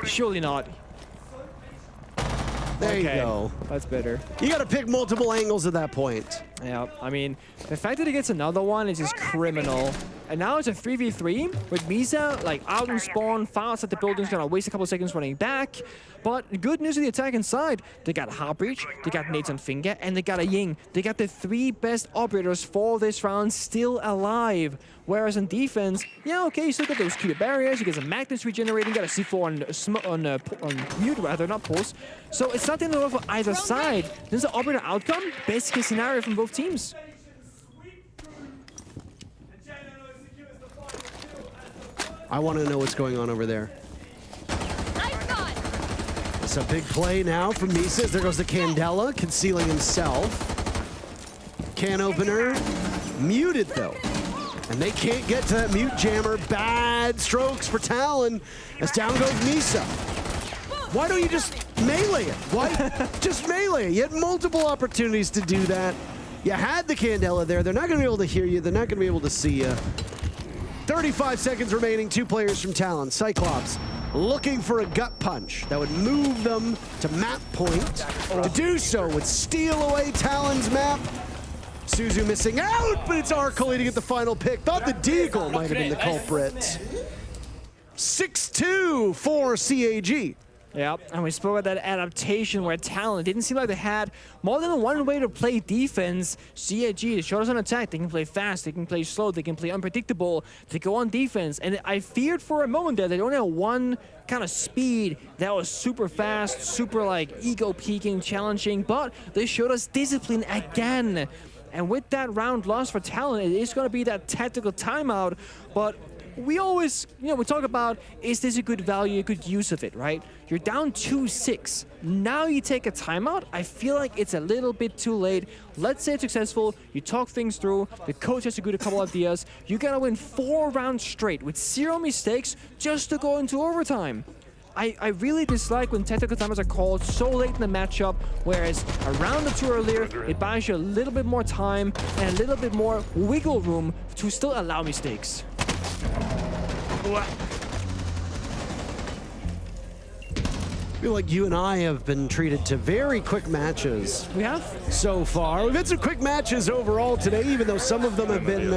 B: Surely not.
A: There you
B: Okay,
A: go.
B: that's better.
A: You got to pick multiple angles at that point.
B: Yeah, I mean, the fact that he gets another one is just criminal. And now it's a 3v3 with Misa, like, out in spawn, fouls at the building's gonna waste a couple seconds running back. But good news of the attack inside, they got Heartbreach, they got Nathan Finger, and they got a Ying. They got the 3 best operators for this round still alive. Whereas in defense, yeah, okay, you still got those Cupid barriers, you get some magnets regenerating, got a C4 on mute rather, not pulse. So it's not the end of the world for either side. This is an operator outcome, best case scenario from both teams.
A: I want to know what's going on over there. It's a big play now from Mises. There goes the Candela, concealing himself. Can opener, muted though. And they can't get to that mute jammer. Bad strokes for Talon as down goes Misa. Why don't you just melee it? Why just melee it? You had multiple opportunities to do that. You had the Candela there. They're not going to be able to hear you. They're not going to be able to see you. 35 seconds remaining, 2 players from Talon. CYCLOPS looking for a gut punch that would move them to map point. To do so would steal away Talon's map. Suzu missing out, but it's Arcoli to get the final pick. Thought the Deagle might have been the culprit. 6-2 for CAG.
B: Yeah, and we spoke about that adaptation where Talon, it didn't seem like they had more than one way to play defense. CAG, they showed us on attack. They can play fast, they can play slow, they can play unpredictable. They go on defense. And I feared for a moment that they only had one kind of speed that was super fast, super like ego-peaking, challenging, but they showed us discipline again. And with that round loss for Talon, it is going to be that tactical timeout, but we always, you know, we talk about, is this a good value, a good use of it, right? You're down 2-6. Now you take a timeout. I feel like it's a little bit too late. Let's say it's successful. You talk things through. The coach has a couple ideas. You gotta win 4 rounds straight with 0 mistakes just to go into overtime. I really dislike when tactical timeouts are called so late in the matchup, whereas a round or 2 earlier, it buys you a little bit more time and a little bit more wiggle room to still allow mistakes.
A: feel like you and I have been treated to very quick matches
B: We have.
A: so far. We've had some quick matches overall today, even though some of them have been,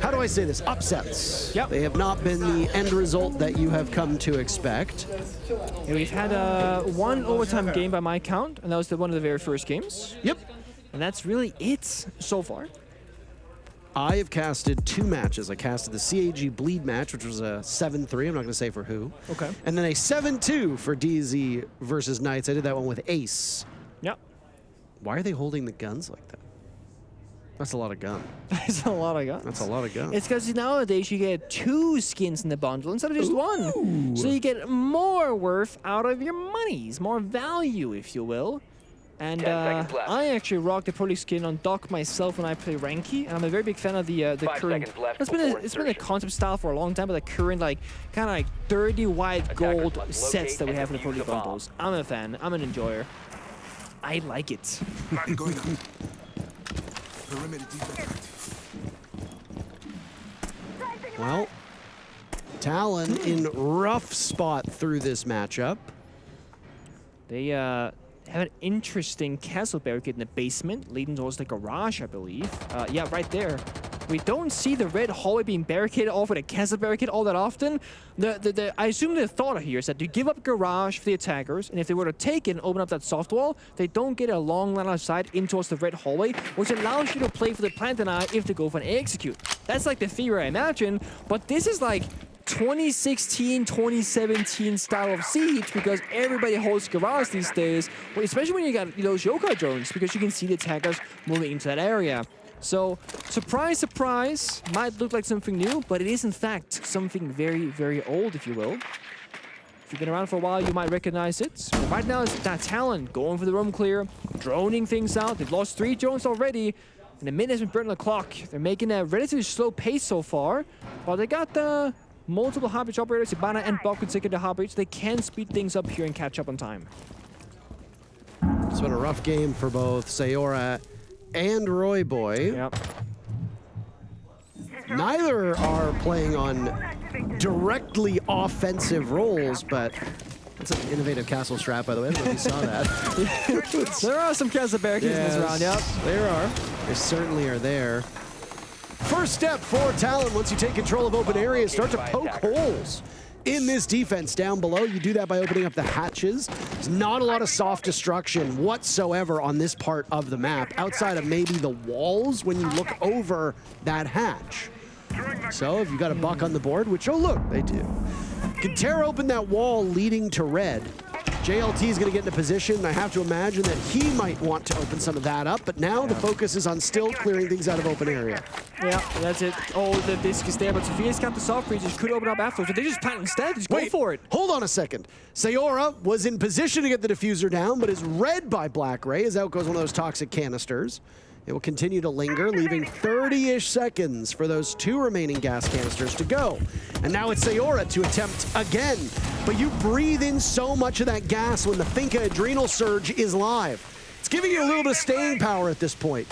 A: how do I say this, upsets.
B: Yep.
A: They have not been the end result that you have come to expect.
B: Yeah, we've had one overtime game by my count, and that was one of the very first games.
A: Yep.
B: And that's really it so far.
A: I have casted 2 matches. I casted the CAG Bleed match, which was a 7-3. I'm not going to say for who.
B: Okay.
A: And then a 7-2 for DZ versus Knights. I did that one with Ace.
B: Yep.
A: Why are they holding the guns like that? That's a lot of gun.
B: That's a lot of guns.
A: That's a lot of guns.
B: It's because nowadays you get 2 skins in the bundle instead of just 1. So you get more worth out of your monies, more value, if you will. And
C: 10 seconds left.
B: I actually rock the Prodigy skin on Doc myself when I play Ranky, and I'm a very big fan of the
C: 5
B: current.
C: seconds left
B: It's been
C: before
B: it's been a
C: insertion.
B: concept style for a long time, but the current kind of like 30 white gold
C: must
B: sets that we
C: locate
B: have in the
C: and
B: Prodigy
C: defuse the bomb.
B: bundles. I'm a fan. I'm an enjoyer. I like it.
D: Going up. Perimeter defense.
A: Well, Talon in rough spot through this matchup.
B: They have an interesting castle barricade in the basement, leading towards the garage, I believe. Yeah, right there. We don't see the red hallway being barricaded off with a castle barricade all that often. I assume the thought here is that you give up garage for the attackers, and if they were to take it and open up that soft wall, they don't get a long line of sight in towards the red hallway, which allows you to play for the plant deny if they go for an execute. That's like the theory, I imagine, but this is like 2016, 2017 style of siege because everybody holds garage these days, especially when you got those yokai drones, because you can see the attackers moving into that area. So, surprise, surprise, might look like something new, but it is in fact something very, very old, if you will. If you've been around for a while, you might recognize it. But right now, it's that Talon going for the room clear, droning things out. They've lost 3 drones already, and the minute has been burned on the clock. They're making a relatively slow pace so far, but they got the multiple high breach operators, Ibana and Bok can take it to high breach. They can speed things up here and catch up on time.
A: It's been a rough game for both Sayora and Roy Boy.
B: Yep.
A: Neither are playing on directly offensive roles, but that's an innovative castle strat, by the way. I don't know if you saw that.
B: There are some castle barricades in this round, yep.
A: There are. They certainly are there. First step for Talon, once you take control of open areas, start to poke holes in this defense down below. You do that by opening up the hatches. There's not a lot of soft destruction whatsoever on this part of the map, outside of maybe the walls when you look over that hatch. So if you got a buck on the board, which, oh look, they do, can tear open that wall leading to red. JLT is going to get in a position. I have to imagine that he might want to open some of that up, but now the focus is on still clearing things out of open area.
B: Yeah, that's it. Oh, the disc is there, but Sophia's got the soft breaches, could open up afterwards, but they just plant instead. Just go for it.
A: Hold on a second. Sayora was in position to get the diffuser down, but is read by Black Ray as out goes one of those toxic canisters. It will continue to linger, leaving 30-ish seconds for those 2 remaining gas canisters to go. And now it's Sayora to attempt again. But you breathe in so much of that gas when the Finka Adrenal Surge is live. It's giving you a little bit of staying power at this point.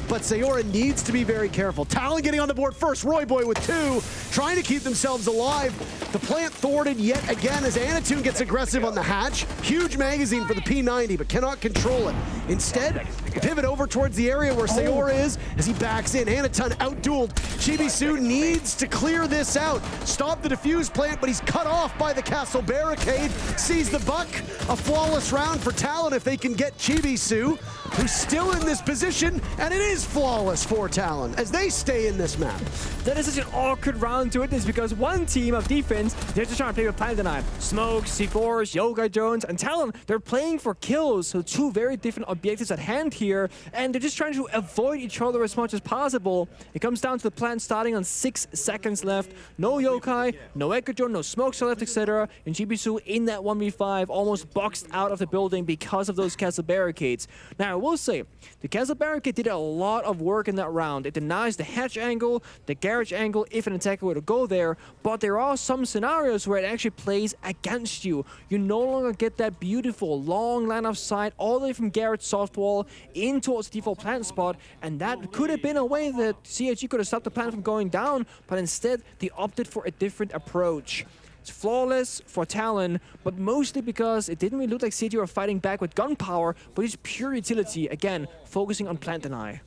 A: But Sayora needs to be very careful. Talon getting on the board first. Roy Boy with 2, trying to keep themselves alive. The plant thwarted yet again as Anatoon gets aggressive on the hatch. Huge magazine for the P90, but cannot control it. Instead, pivot over towards the area where Sayora is as he backs in. Anatoon outdueled. Chibisu needs to clear this out. Stop the defuse plant, but he's cut off by the castle barricade. Sees the buck. A flawless round for Talon if they can get Chibisu, who's still in this position, and it is flawless for Talon as they stay in this map.
B: That is such an awkward round to witness because one team of defense, they're just trying to play with plant deny. Smoke, C4s, Yoga Jones, and Talon, they're playing for kills. So 2 very different objectives at hand here, and they're just trying to avoid each other as much as possible. It comes down to the plant starting on 6 seconds left. No Yokai, no Echo Drone, no smokes left, etc. And Chibisu in that 1v5, almost boxed out of the building because of those castle barricades. Now, I will say, the castle barricade did a lot of work in that round. It denies the hatch angle, the garage angle, if an attacker were to go there, but there are some scenarios where it actually plays against you. You no longer get that beautiful long line of sight all the way from garage soft wall in towards the default plant spot, and that could have been a way that CIG could have stopped the plant from going down, but instead they opted for a different approach. It's flawless for Talon, but mostly because it didn't really look like CG were fighting back with gunpowder, but it's pure utility. Again, focusing on plant deny.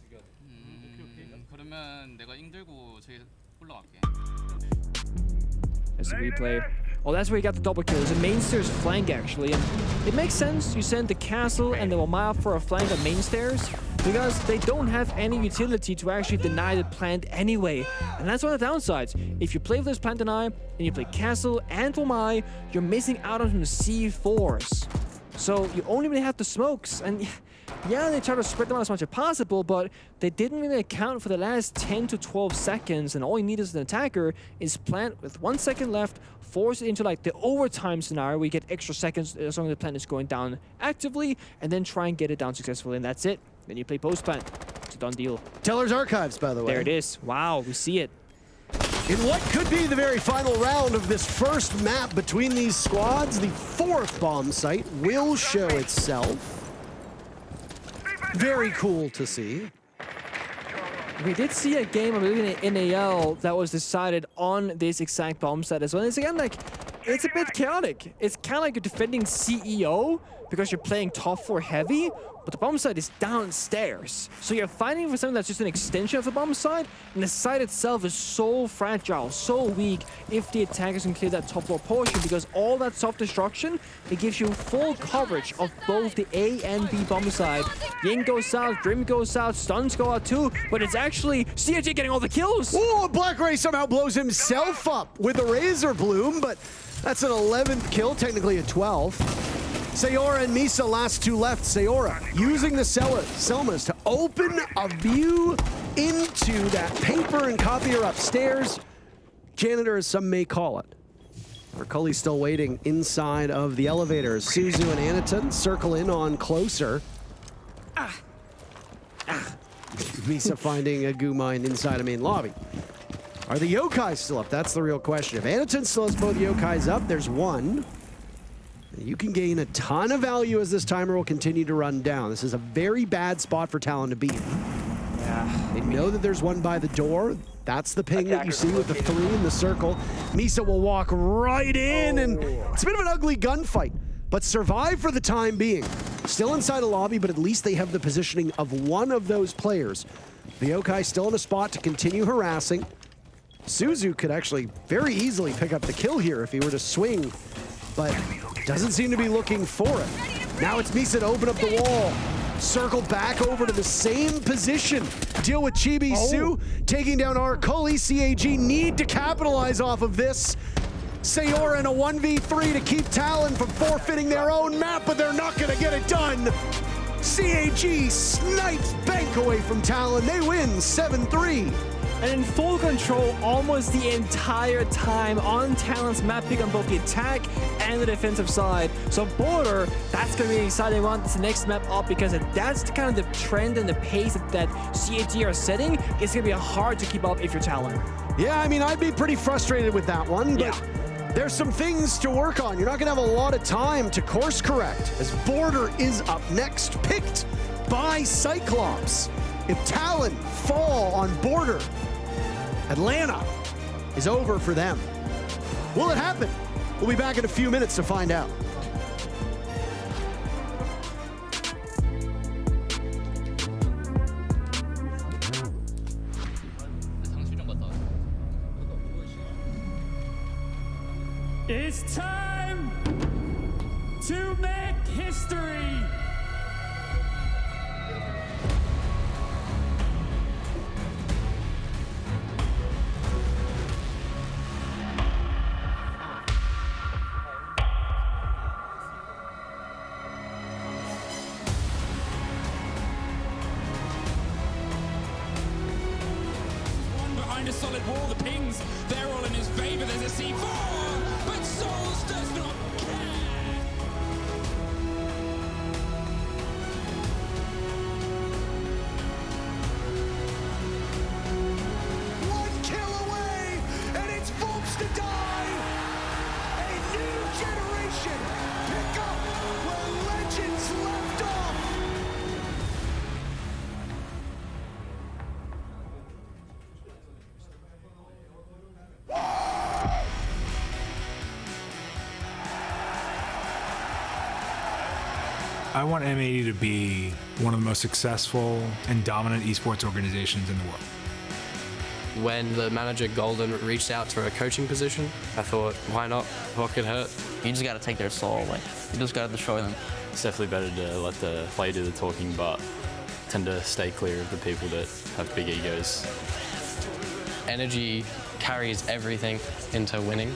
E: 그러면 내가 잉들고 저기 올라갈게.
B: As a replay. Oh, that's where you got the double kill. It's a main stairs flank, actually. And it makes sense you send the castle and the Wamaya for a flank on main stairs, because they don't have any utility to actually deny the plant anyway. And that's one of the downsides. If you play with this plant deny, and you play castle and Wamaya, you're missing out on the C4s. So you only really have the smokes. And yeah, they try to spread them out as much as possible, but they didn't really account for the last 10 to 12 seconds, and all you need as an attacker is plant with 1 second left, force it into like the overtime scenario where you get extra seconds as long as the plant is going down actively, and then try and get it down successfully, and that's it. Then you play post plant. It's a done deal.
A: Teller's Archives, by the way.
B: There it is. Wow, we see it.
A: In what could be the very final round of this first map between these squads, the fourth bomb site will show itself. Very cool to see.
B: We did see a game, I believe, in NAL that was decided on this exact bomb site as well. And it's again like, it's a bit chaotic. It's kind of like you're defending CEO because you're playing top 4 heavy, but the bomb site is downstairs. So you're fighting for something that's just an extension of the bomb site, and the site itself is so fragile, so weak if the attackers can clear that top floor portion, because all that soft destruction, it gives you full coverage of both the A and B bomb site. Ying goes out, Grim goes out, stuns go out too, but it's actually CIG getting all the kills.
A: Oh, Black Ray somehow blows himself up with a Razor Bloom, but that's an 11th kill, technically a 12th. Sayora and Misa, last 2 left. Sayora using the Selmas to open a view into that paper and copier upstairs. Janitor, as some may call it. Kurkali's still waiting inside of the elevators. Suzu and Anaton circle in on closer. Misa finding a goo mine inside a main lobby. Are the yokai still up? That's the real question. If Anaton still has both yokais up, there's one. You can gain a ton of value as this timer will continue to run down. This is a very bad spot for Talon to be in.
B: Yeah.
A: They know that there's one by the door. That's the ping that you see with the 3 in the circle. Misa will walk right in, and it's a bit of an ugly gunfight, but survive for the time being. Still inside a lobby, but at least they have the positioning of one of those players. The yokai still in a spot to continue harassing. Suzu could actually very easily pick up the kill here if he were to swing, but doesn't seem to be looking for it. Now it's Misa to open up the wall. Circle back over to the same position. Deal with Chibi Su, taking down Arcoli. CAG need to capitalize off of this. Sayora in a 1v3 to keep Talon from forfeiting their own map, but they're not gonna get it done. CAG snipes bank away from Talon. They win 7-3.
B: And in full control almost the entire time on Talon's map pick on both the attack and the defensive side. So Border, that's going to be an exciting one. It's the next map up, because that's kind of the trend and the pace that CAG are setting. It's going to be hard to keep up if you're Talon.
A: Yeah, I mean, I'd be pretty frustrated with that one, but there's some things to work on. You're not going to have a lot of time to course correct, as Border is up next, picked by Cyclops. If Talon fall on Border, Atlanta is over for them. Will it happen? We'll be back in a few minutes to find out.
F: It's time to make history. Behind a solid wall, the pings, they're all in his favor. There's a C4, but Souls does not care.
D: One kill away, and it's Volks to die. A new generation pick up where legends left off.
G: I want M80 to be one of the most successful and dominant esports organizations in the world.
H: When the manager Golden reached out for a coaching position, I thought, why not? What could hurt?
I: You just got to take their soul. Like, you just got to destroy them.
J: It's definitely better to let the player do the talking, but tend to stay clear of the people that have big egos.
H: Energy carries everything into winning.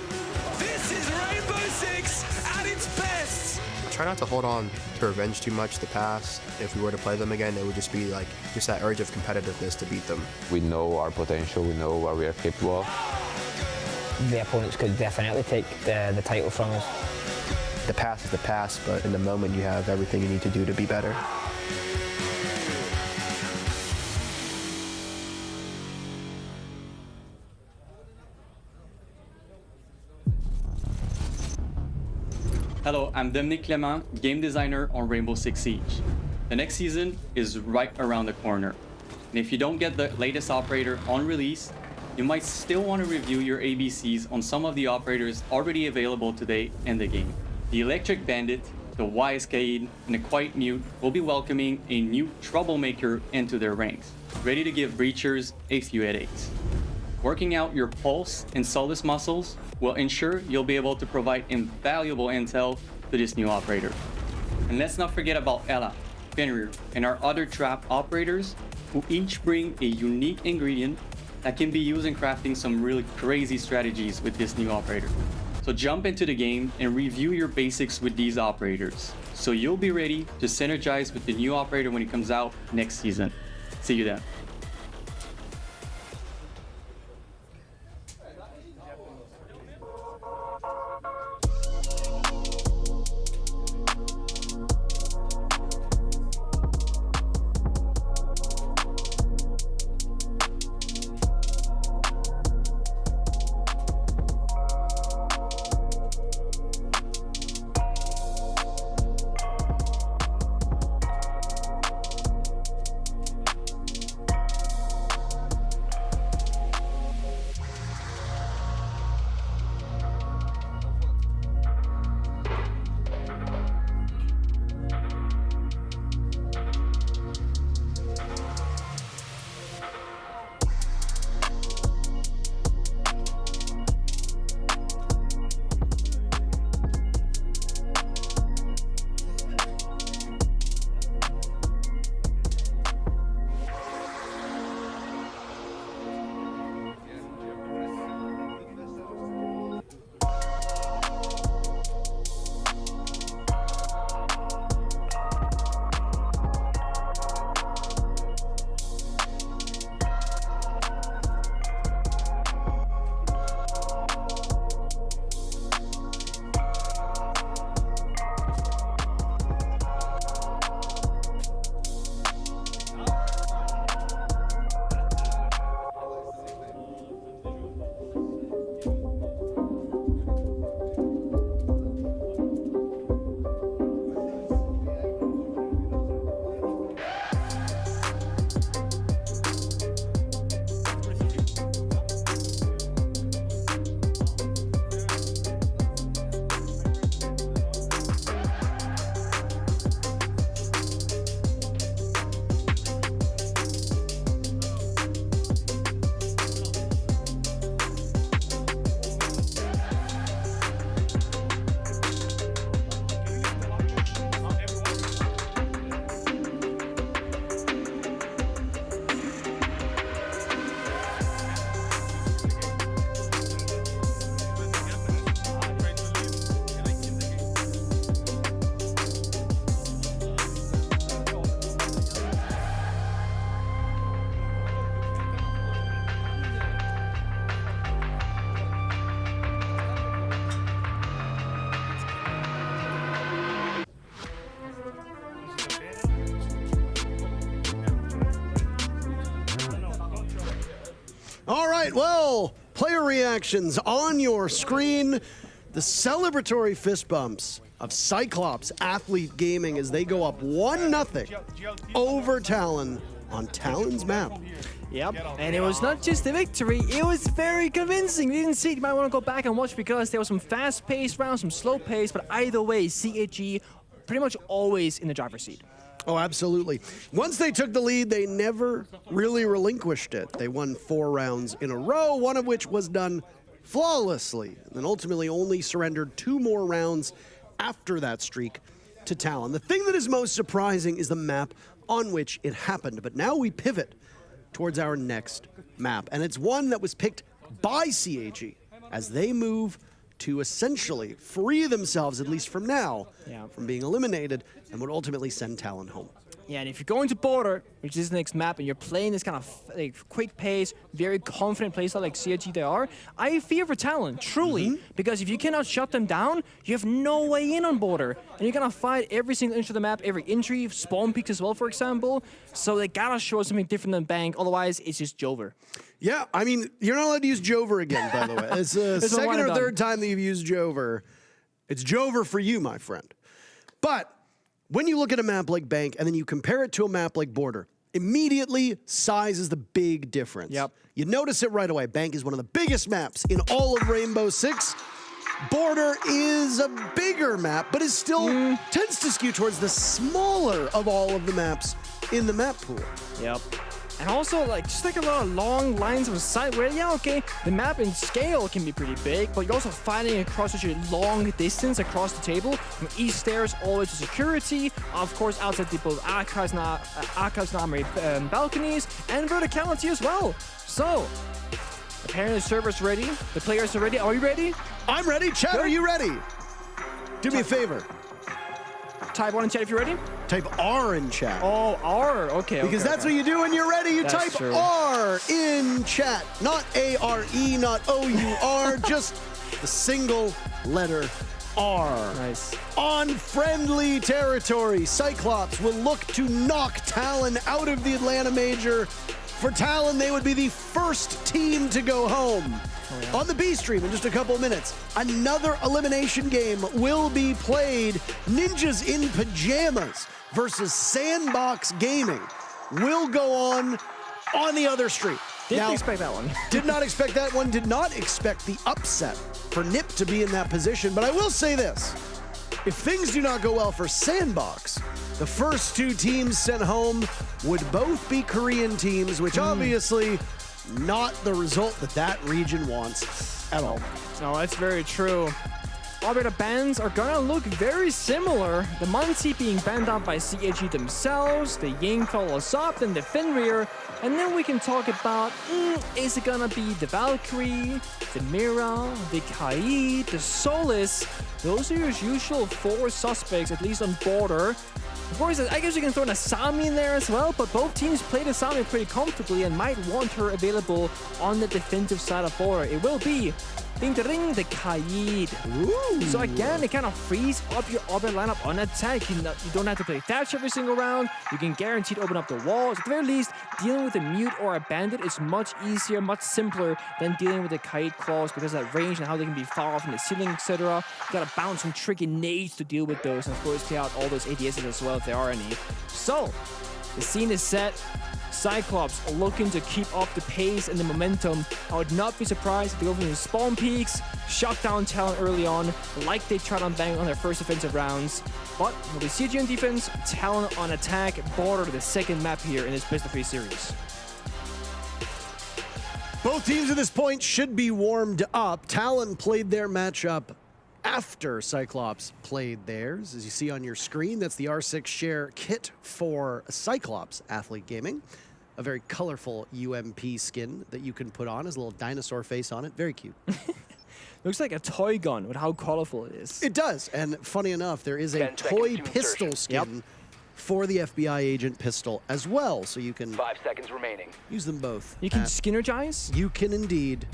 D: This is Rainbow Six at its best.
K: Try not to hold on to revenge too much the past. If we were to play them again, it would just be like that urge of competitiveness to beat them.
L: We know our potential, we know what we are capable of.
M: The opponents could definitely take the title from us.
K: The past is the past, but in the moment you have everything you need to do to be better.
N: Hello, I'm Dominic Clement, game designer on Rainbow Six Siege. The next season is right around the corner. And if you don't get the latest operator on release, you might still want to review your ABCs on some of the operators already available today in the game. The Electric Bandit, the Wise Cade, and the Quiet Mute will be welcoming a new troublemaker into their ranks, ready to give breachers a few headaches. Working out your pulse and Solus muscles will ensure you'll be able to provide invaluable intel to this new operator. And let's not forget about Ella, Fenrir, and our other trap operators who each bring a unique ingredient that can be used in crafting some really crazy strategies with this new operator. So jump into the game and review your basics with these operators, so you'll be ready to synergize with the new operator when it comes out next season. See you then.
A: All right, well, player reactions on your screen. The celebratory fist bumps of CYCLOPS Athlete Gaming as they go up 1-0 over Talon on Talon's map.
B: Yep, and it was not just a victory, it was very convincing. You didn't see it, you might want to go back and watch because there was some fast-paced rounds, some slow pace, but either way, CAG pretty much always in the driver's seat.
A: Oh, absolutely. Once they took the lead, they never really relinquished it. They won 4 rounds in a row, one of which was done flawlessly, and then ultimately only surrendered 2 more rounds after that streak to Talon. The thing that is most surprising is the map on which it happened, but now we pivot towards our next map, and it's one that was picked by CAG as they move to essentially free themselves, at least from now, from being eliminated, and would ultimately send Talon home.
B: Yeah, and if you're going to Border, which is the next map, and you're playing this kind of like quick pace, very confident playstyle like CIG they are, I fear for Talon, truly, because if you cannot shut them down, you have no way in on Border, and you're gonna fight every single inch of the map, every entry, spawn peaks as well, for example, so they gotta show something different than Bank, otherwise it's just Jover.
A: Yeah, I mean, you're not allowed to use Jover again, by the way. It's the second or third time that you've used Jover. It's Jover for you, my friend. But when you look at a map like Bank and then you compare it to a map like Border, immediately size is the big difference.
B: Yep.
A: You notice it right away. Bank is one of the biggest maps in all of Rainbow Six. Border is a bigger map, but is still tends to skew towards the smaller of all of the maps in the map pool.
B: Yep. And also, like, just like a lot of long lines of sight where, yeah, okay, the map in scale can be pretty big, but you're also fighting across such a long distance across the table, from east stairs all the way to security, of course, outside the both archives balconies, and verticality as well. So, apparently the server's ready, the players are ready. Are you ready?
A: I'm ready. Chat, are you ready? Do me a favor.
B: Type 1 in chat if you're ready.
A: Type R in chat.
B: Oh, R. Okay.
A: Because that's what you do when you're ready. You type
B: true.
A: R in chat. Not A-R-E, not O-U-R, just the single letter R.
B: Nice.
A: On friendly territory, Cyclops will look to knock Talon out of the Atlanta Major. For Talon, they would be the first team to go home. Oh, yeah. On the B stream in just a couple of minutes, another elimination game will be played. Ninjas in Pajamas versus Sandbox Gaming will go on the other stream.
B: Didn't expect that one.
A: Did not expect that one. Did not expect the upset for Nip to be in that position. But I will say this. If things do not go well for Sandbox, the first 2 teams sent home would both be Korean teams, which obviously not the result that region wants at all.
B: No, that's very true. Alberta bans are gonna look very similar. The Muncie being banned out by CAG themselves, the Ying follows up, then the Fenrir, and then we can talk about, is it gonna be the Valkyrie, the Mira, the Kaid, the Solis? Those are your usual 4 suspects, at least on Border. Of course, I guess you can throw an Asami in there as well, but both teams played Asami pretty comfortably and might want her available on the defensive side of Border. It will be Ding the ring, the Kaid.
A: Ooh.
B: So again, it kind of frees up your other lineup on attack. You don't have to play Thatch every single round. You can guaranteed open up the walls. At the very least, dealing with a Mute or a Bandit is much easier, much simpler than dealing with the Kaid Claws because of that range and how they can be far off in the ceiling, etc. You gotta bounce some tricky nades to deal with those, and of course, clear out all those ADSs as well if there are any. So, the scene is set. Cyclops are looking to keep up the pace and the momentum. I would not be surprised if they go for the spawn peaks, shut down Talon early on, like they tried on Bang on their first offensive rounds. But with the CG on defense, Talon on attack, Border the second map here in this best of 3 series.
A: Both teams at this point should be warmed up. Talon played their matchup after Cyclops played theirs. As you see on your screen, that's the R6 share kit for Cyclops Athlete Gaming. A very colorful UMP skin that you can put on. As a little dinosaur face on it. Very cute.
B: Looks like a toy gun with how colorful it is.
A: It does. And funny enough, there is a toy pistol skin for the FBI agent pistol as well. So you can
C: 5 seconds remaining.
A: Use them both.
B: You can Skinnergize?
A: You can indeed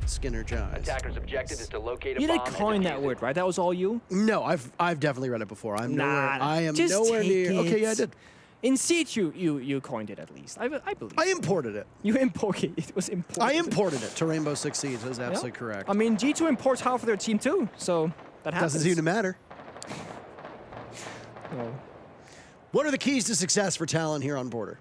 A: Skinnergize.
C: Attacker's objective is to locate a
B: you
C: bomb.
B: You didn't coin that word, right? That was all you?
A: No, I've definitely read it before. I am
B: just
A: nowhere near.
B: it.
A: Okay, yeah, I did.
B: In Siege, you coined it at least. I believe.
A: I imported it.
B: You imported it. It was imported.
A: I imported it to Rainbow Six Siege. That is absolutely correct.
B: I mean, G2 imports half of their team too, so that happens.
A: Doesn't seem to matter.
B: No.
A: What are the keys to success for Talon here on Border?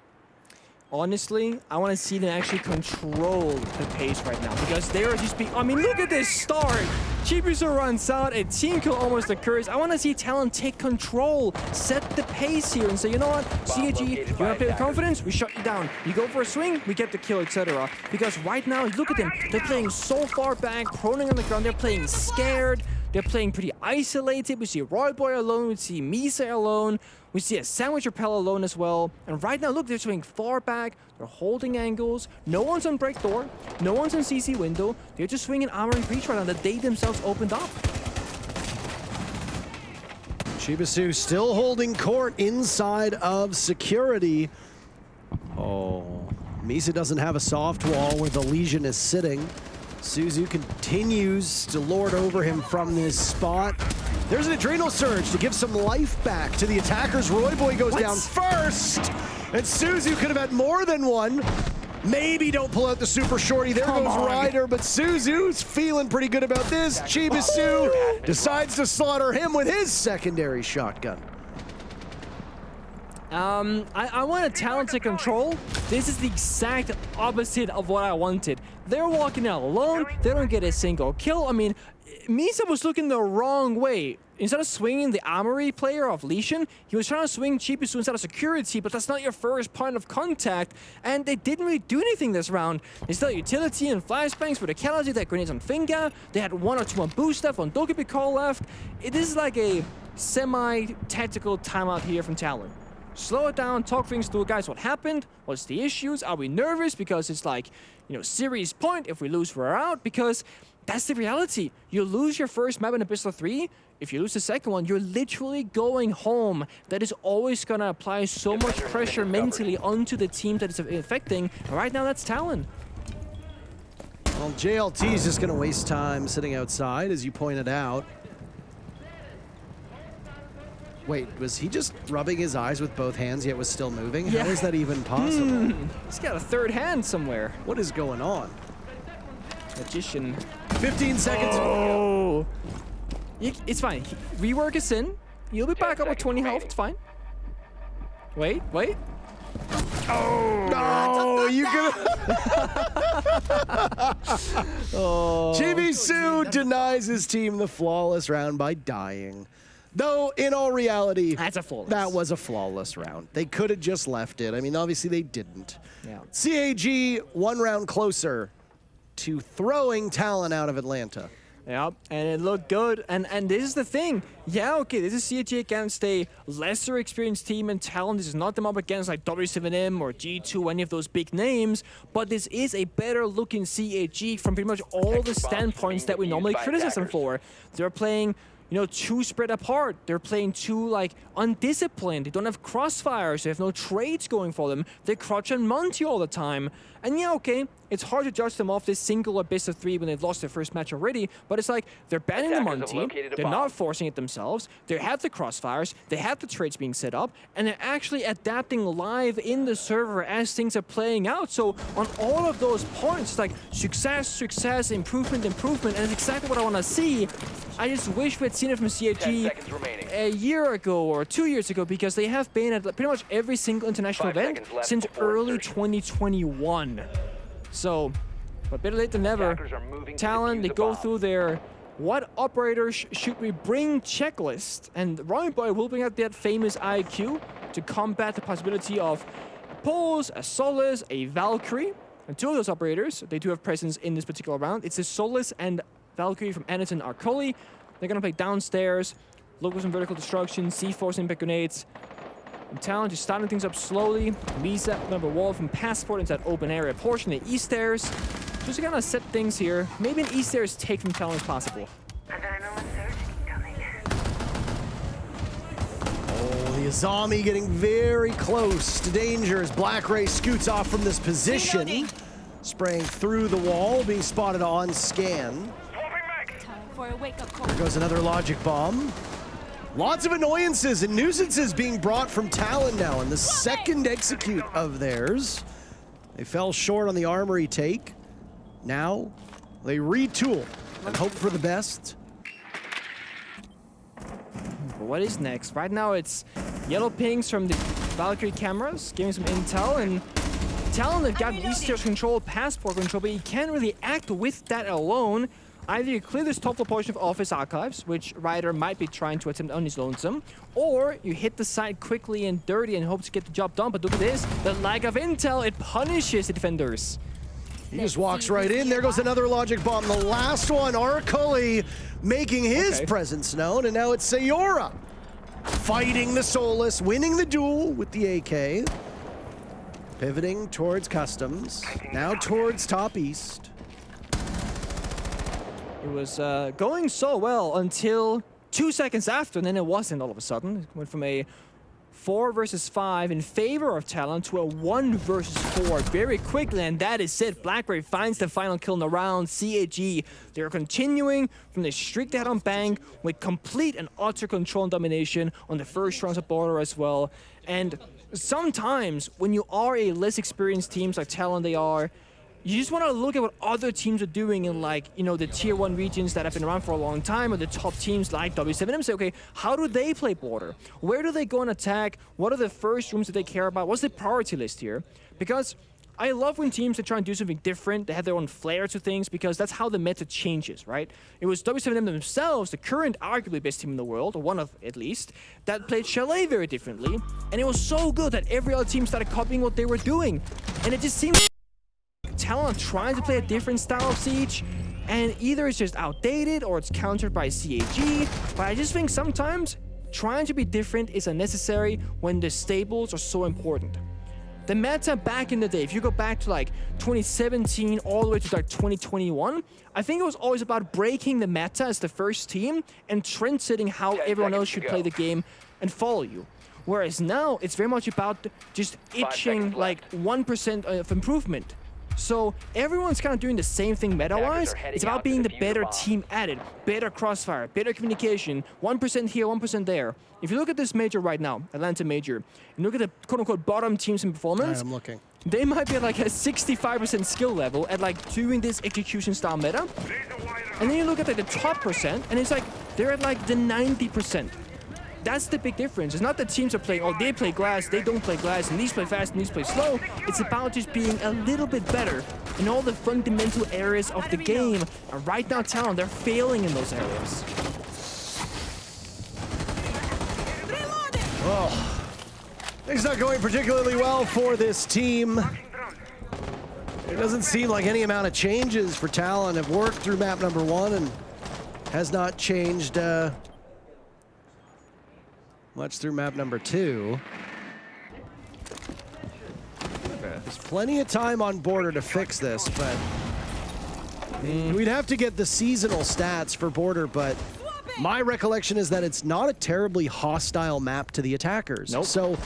B: Honestly, I want to see them actually control the pace right now because they are just being. I mean, look at this start. Chibisu runs out, a team kill almost occurs. I want to see Talon take control, set the pace here, and say, you know what, CAG, you want to play with confidence? We shut you down. You go for a swing, we get the kill, etc. Because right now, look at them. They're playing so far back, proning on the ground. They're playing scared. They're playing pretty isolated. We see Roy Boy alone. We see Misa alone. We see a Sandwich Repel alone as well. And right now, look, they're swinging far back. They're holding angles. No one's on break door. No one's on CC window. They're just swinging Armory Breach right now that they themselves opened up.
A: Chibisu still holding court inside of security. Oh, Misa doesn't have a soft wall where the Legion is sitting. Suzu continues to lord over him from this spot. There's an Adrenal Surge to give some life back to the attackers. Roy Boy goes down first, and Suzu could have had more than one. Maybe don't pull out the super shorty. There goes Ryder, but Suzu's feeling pretty good about this. Chibisu decides to slaughter him with his secondary shotgun.
B: I want a Talon to control. This is the exact opposite of what I wanted. They're walking out alone. They don't get a single kill. I mean, Misa was looking the wrong way. Instead of swinging the Armory player of Legion, he was trying to swing Chibisu instead of security, but that's not your first point of contact, and they didn't really do anything this round. They still had utility and flashbangs for the Kalaji, they had grenades on Finga, they had 1 or 2 on boost left, on Dokubi call left. This is like a semi-tactical timeout here from Talon. Slow it down, talk things through. Guys, what happened? What's the issues? Are we nervous? Because it's like, you know, series point. If we lose, we're out. Because that's the reality. You lose your first map in Abyssal 3. If you lose the second one, you're literally going home. That is always going to apply so much pressure mentally onto the team that it's affecting. And right now, that's Talon.
A: Well, JLT is just going to waste time sitting outside, as you pointed out. Wait, was he just rubbing his eyes with both hands yet was still moving?
B: Yeah.
A: How is that even possible?
B: He's got a third hand somewhere.
A: What is going on?
B: Magician.
A: 15 seconds.
B: Oh. It's fine. Rework is in. You'll be back up with 20 health. It's fine. Wait. Oh.
A: No, you could. Chibisu denies his team the flawless round by dying. Though, in all reality, that was a flawless round. They could have just left it. I mean, obviously they didn't.
B: Yeah.
A: CAG 1 round closer to throwing Talon out of Atlanta.
B: Yep, and it looked good. And this is the thing. Yeah, okay, this is CAG against a lesser experienced team, and Talon. This is not them up against like W7M or G2, any of those big names. But this is a better looking CAG from pretty much all the standpoints that we normally criticize them for. They're playing, you know, too spread apart. They're playing too, like, undisciplined. They don't have crossfires. They have no trades going for them. They crouch on Monty all the time. And yeah, okay, it's hard to judge them off this single Abyssal 3 when they've lost their first match already, but it's like, they're banning the Monty, they're not forcing it themselves, they have the crossfires, they have the trades being set up, and they're actually adapting live in the server as things are playing out. So on all of those points, it's like success, improvement, and it's exactly what I want to see. I just wish we had seen it from CAG a year ago or 2 years ago, because they have been at pretty much every single international event since early 2021. So, but better late than never. Talon, they go through their what operators should we bring checklist, and Roy Boy will bring out that famous IQ to combat the possibility of Pulse, a Solace, a Valkyrie. And 2 of those operators, they do have presence in this particular round. It's a Solace and Valkyrie from Anderson Arcoli. They're gonna play downstairs, look for some vertical destruction, C4 impact grenades. And Talon just starting things up slowly. Misa number wall from Passport into that open area portion. The east stairs. Just gonna set things here. Maybe an east stairs take from Talon if possible.
A: Oh, the Azami getting very close to danger as Black Ray scoots off from this position. Spraying through the wall, being spotted on scan. There goes another logic bomb. Lots of annoyances and nuisances being brought from Talon now in the second execute of theirs. They fell short on the armory take. Now they retool and hope for the best.
B: What is next? Right now it's yellow pings from the Valkyrie cameras, giving some intel, and Talon, they've got East Stairs control, Passport control, but he can't really act with that alone. either you clear this top floor portion of Office Archives, which Ryder might be trying to attempt on his lonesome, or you hit the side quickly and dirty and hope to get the job done. But look at this, the lack of intel, it punishes the defenders.
A: He just walks right in. There goes another logic bomb. The last one, Arcoli making his presence known, and now it's Sayora fighting the Solus, winning the duel with the AK. Pivoting towards Customs, now towards Top East.
B: It was going so well until 2 seconds after, and then it wasn't all of a sudden. It went from a 4 versus 5 in favor of Talon to a 1 versus 4 very quickly, and that is it. Blackberry finds the final kill in the round. CAG, they're continuing from the streak they had on Bang with complete and utter control and domination on the first rounds of Border as well. And sometimes when you are a less experienced teams like Talon they are, you just want to look at what other teams are doing in, like, you know, the tier 1 regions that have been around for a long time, or the top teams like W7M, and say, okay, how do they play Border? Where do they go and attack? What are the first rooms that they care about? What's the priority list here? Because I love when teams are trying to do something different. They have their own flair to things, because that's how the meta changes, right? It was W7M themselves, the current arguably best team in the world, or one of at least, that played Chalet very differently. And it was so good that every other team started copying what they were doing. And it just seems Talon trying to play a different style of Siege, and either it's just outdated or it's countered by CAG. But I just think sometimes trying to be different is unnecessary when the stables are so important. The meta back in the day, if you go back to like 2017 all the way to like 2021, I think it was always about breaking the meta as the first team and trend-setting how everyone else should play the game and follow you. Whereas now, it's very much about just itching like 1% of improvement. So everyone's kind of doing the same thing meta-wise. It's about being the better team at it. Better crossfire, better communication, 1% here, 1% there. If you look at this major right now, Atlanta major, and look at the quote-unquote bottom teams in performance,
A: I'm looking.
B: They might be at like a 65% skill level at like doing this execution style meta. And then you look at like the top percent, and it's like they're at like the 90%. That's the big difference. It's not that teams are playing, oh, they play glass, they don't play glass, and these play fast and these play slow. It's about just being a little bit better in all the fundamental areas of the game. And right now, Talon, they're failing in those areas.
A: Oh, things not going particularly well for this team. It doesn't seem like any amount of changes for Talon have worked through map number 1 and has not changed much through map number 2. There's plenty of time on Border to fix this, but we'd have to get the seasonal stats for Border, but my recollection is that it's not a terribly hostile map to the attackers.
B: Nope.
A: So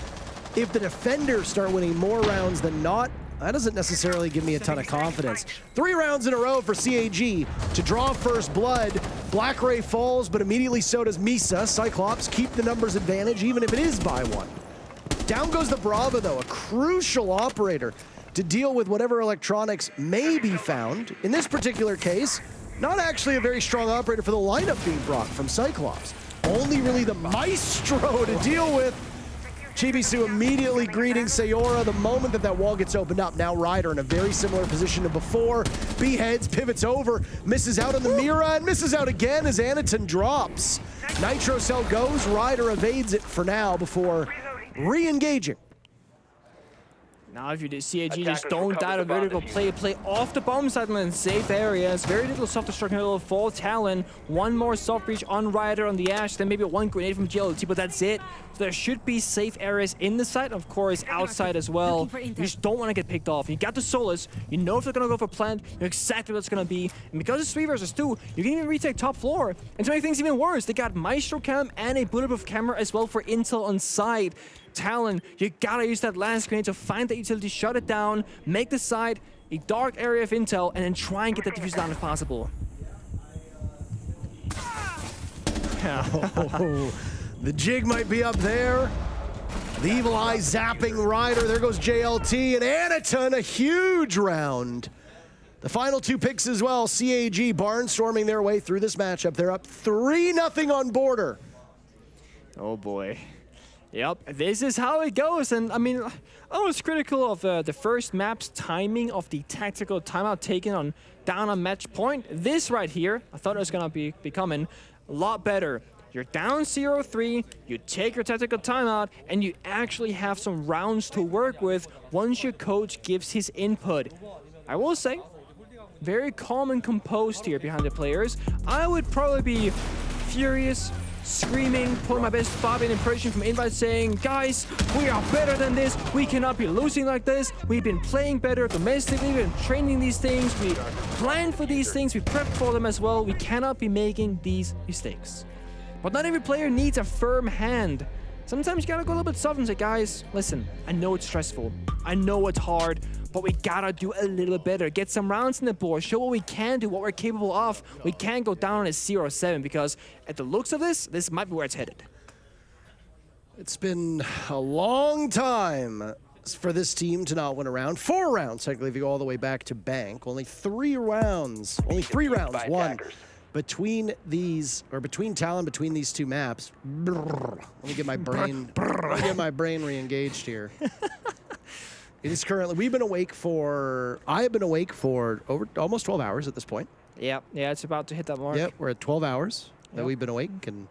A: if the defenders start winning more rounds than not, that doesn't necessarily give me a ton of confidence. 3 rounds in a row for CAG to draw first blood. Black Ray falls, but immediately so does Misa. Cyclops keep the numbers advantage, even if it is by 1. Down goes the Brava, though, a crucial operator to deal with whatever electronics may be found. In this particular case, not actually a very strong operator for the lineup being brought from Cyclops. Only really the Maestro to deal with. Chibisu immediately greeting Sayora the moment that wall gets opened up. Now Ryder in a very similar position to before. B-heads, pivots over, misses out on the Mira, and misses out again as Anaton drops. Nitro Cell goes, Ryder evades it for now before re-engaging.
B: Now if you did CAG, just don't die to vertical play off the bomb side and safe areas. Very little self-destruction level for Talon. One more soft breach on Ryder on the Ash, then maybe one grenade from GLT, but that's it. So there should be safe areas in the site, of course, outside as well. You just don't want to get picked off. You got the Solus, you know if they're going to go for plant, you know exactly what it's going to be. And because it's 3 versus 2, you can even retake top floor. And to make things even worse, they got Maestro Cam and a bulletproof camera as well for intel on site. Talon, you gotta use that last grenade to find that utility, shut it down, make the side a dark area of intel, and then try and get that defuse down if possible.
A: Oh, the jig might be up there. The evil eye zapping Ryder. There goes JLT and Anaton, a huge round. The final 2 picks as well. CAG barnstorming their way through this matchup. They're up 3-0 on Border.
B: Oh boy. Yep, this is how it goes. And I mean, I was critical of the first map's timing of the tactical timeout taken on down on match point. This right here, I thought it was going to be becoming a lot better. You're down 0-3, you take your tactical timeout, and you actually have some rounds to work with once your coach gives his input. I will say, very calm and composed here behind the players. I would probably be furious, screaming, pulling my best Fabian impression from Invite saying, guys, we are better than this. We cannot be losing like this. We've been playing better domestically. We've been training these things. We planned for these things. We prepped for them as well. We cannot be making these mistakes. But not every player needs a firm hand. Sometimes you gotta go a little bit soft and say, guys, listen, I know it's stressful. I know it's hard, but we gotta do a little bit better. Get some rounds in the board, show what we can do, what we're capable of. We can't go down on a 0-7 because at the looks of this might be where it's headed.
O: It's been a long time for this team to not win a round. 4 rounds, technically, if you go all the way back to Bank. Only 3 rounds won between these, or between Talon, between these 2 maps. Let me get my brain, re-engaged here. It is currently, I have been awake for over almost 12 hours at this point.
B: Yeah, it's about to hit that mark.
O: Yep, we're at 12 hours that we've been awake. And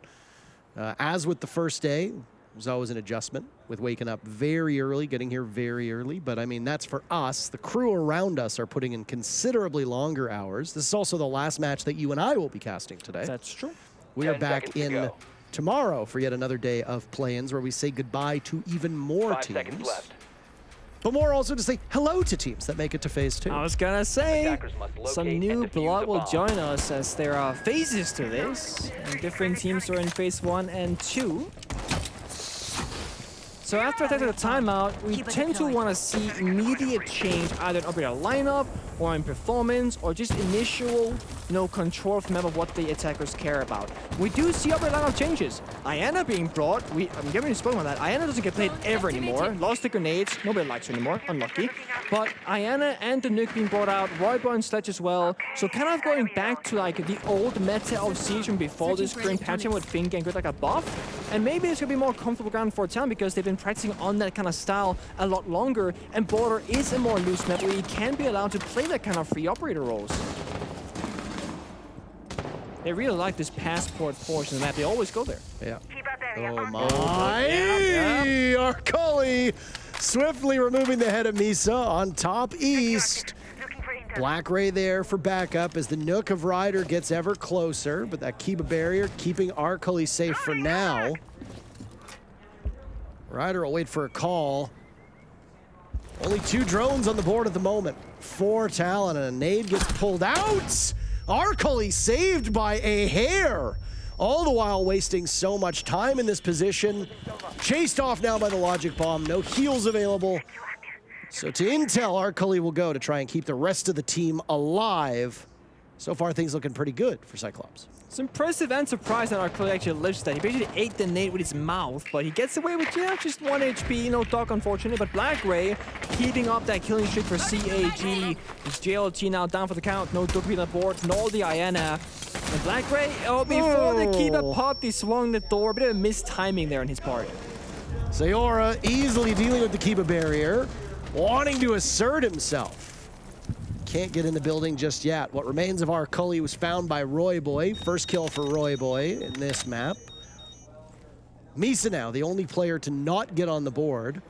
O: as with the first day, it was always an adjustment with waking up very early, getting here very early. But I mean, that's for us. The crew around us are putting in considerably longer hours. This is also the last match that you and I will be casting today.
B: That's true.
O: We are back in tomorrow for yet another day of play-ins where we say goodbye to even more
C: 5
O: teams.
C: seconds left.
O: But more also to say hello to teams that make it to phase 2.
B: I was gonna say, some new blood will join us as there are phases to this, and different teams are in phase 1 and 2. So after I take the timeout, we tend to want to see immediate change either in operator lineup or in performance or just initial control from of what the attackers care about. We do see operator lineup changes. Iana being brought, I'm giving you spoken on that. Iana doesn't get played ever anymore. Lost the grenades, nobody likes her anymore, unlucky. But Iana and the Nuke being brought out, Royboy and Sledge as well. So kind of going back to like the old meta of Siege from before this current patching with Fink and good like a buff. And maybe it's gonna be more comfortable ground for Talon because they've been practicing on that kind of style a lot longer, and Border is a more loose map where you can be allowed to play that kind of free operator roles. They really like this passport portion of the map. They always go there.
O: Yeah. Oh my! Arcoli swiftly removing the head of Misa on top east. Black Ray there for backup as the Nook of Ryder gets ever closer, but that Kiba barrier keeping Arcoli safe for now. Ryder will wait for a call. Only 2 drones on the board at the moment. 4 Talon, and a nade gets pulled out. Arcoli saved by a hair. All the while wasting so much time in this position. Chased off now by the logic bomb. No heals available. So to Intel, Arcoli will go to try and keep the rest of the team alive. So far, things looking pretty good for Cyclops.
B: It's impressive and surprising that Arcoli actually lives that. He basically ate the nade with his mouth, but he gets away with just 1 HP, no dock unfortunately. But Black Ray keeping up that killing streak for CAG. His JLT now down for the count, no Duck on the board, nor the Iana. And Black Ray, before the Kiba popped, he swung the door. A bit of a mistiming there on his part.
O: Sayora easily dealing with the Kiba barrier, wanting to assert himself. Can't get in the building just yet. What remains of Arcoli was found by Royboy. First kill for Royboy in this map. Misa now, the only player to not get on the board.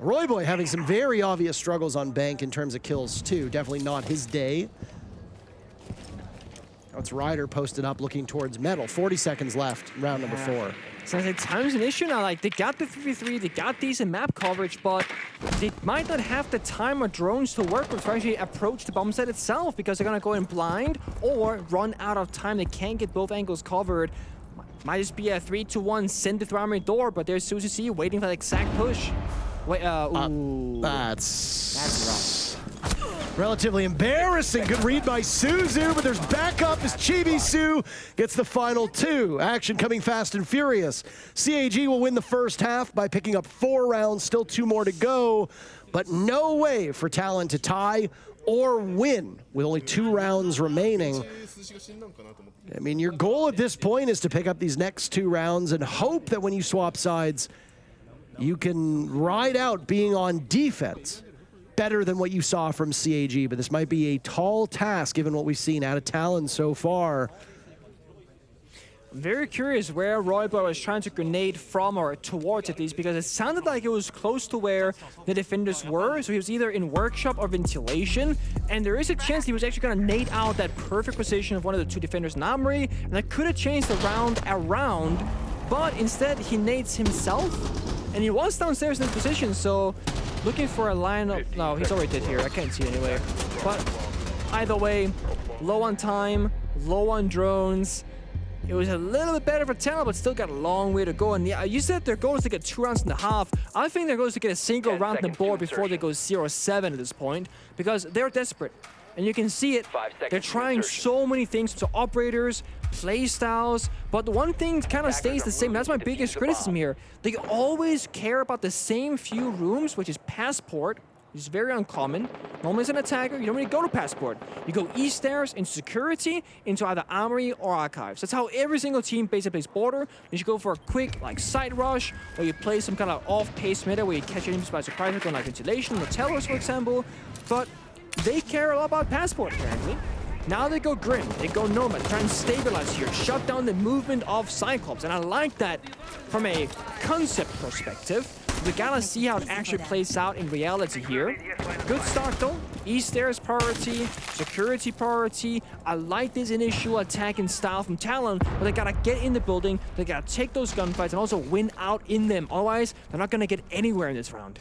O: Royboy having some very obvious struggles on Bank in terms of kills too. Definitely not his day. Now it's Ryder posted up looking towards Metal. 40 seconds left, round number 4.
B: So time's an issue now. Like, they got the 3v3, they got decent map coverage, but they might not have the time or drones to work with to actually approach the bomb site itself because they're gonna go in blind or run out of time. They can't get both angles covered. Might just be a 3-2-1, send it through armory door, but there's Suzu C waiting for the exact push. Wait, ooh. That's rough.
O: Relatively embarrassing. Good read by Suzu, but there's backup as Chibisu gets the final 2. Action coming fast and furious. CAG will win the first half by picking up 4 rounds, still 2 more to go, but no way for Talon to tie or win with only 2 rounds remaining. I mean, your goal at this point is to pick up these next 2 rounds and hope that when you swap sides, you can ride out being on defense better than what you saw from CAG, but this might be a tall task given what we've seen out of Talon so far.
B: I'm very curious where Royboy was trying to grenade from, or towards at least, because it sounded like it was close to where the defenders were. So he was either in workshop or ventilation, and there is a chance he was actually going to nade out that perfect position of one of the two defenders, Namri, and that could have changed the round around, but instead he nades himself, and he was downstairs in his position, so looking for a lineup. No, he's already dead here. I can't see it anyway. But either way, low on time, low on drones. It was a little bit better for Talon, but still got a long way to go. And yeah, you said their goal is to get 2 rounds and a half. I think their goal is to get a single round on the board before they go 0-7 at this point, because they're desperate. And you can see it. They're trying so many things to operators, play styles, but the one thing kind of stays the same. That's my biggest criticism here. They always care about the same few rooms, which is Passport, which is very uncommon. Normally as an attacker, you don't really go to Passport. You go east stairs, into security, into either Armory or Archives. That's how every single team basically plays Border. You should go for a quick like side rush, or you play some kind of off-pace meta where you catch enemies by surprise, like Ventilation or Tellers, for example. But they care a lot about Passport, apparently. Now they go Grim, they go Nomad, try and stabilize here, shut down the movement of Cyclops, and I like that from a concept perspective. We gotta see how it actually plays out in reality here. Good start though. East stairs priority, security priority. I like this initial attacking style from Talon, but they gotta get in the building, they gotta take those gunfights and also win out in them. Otherwise, they're not gonna get anywhere in this round.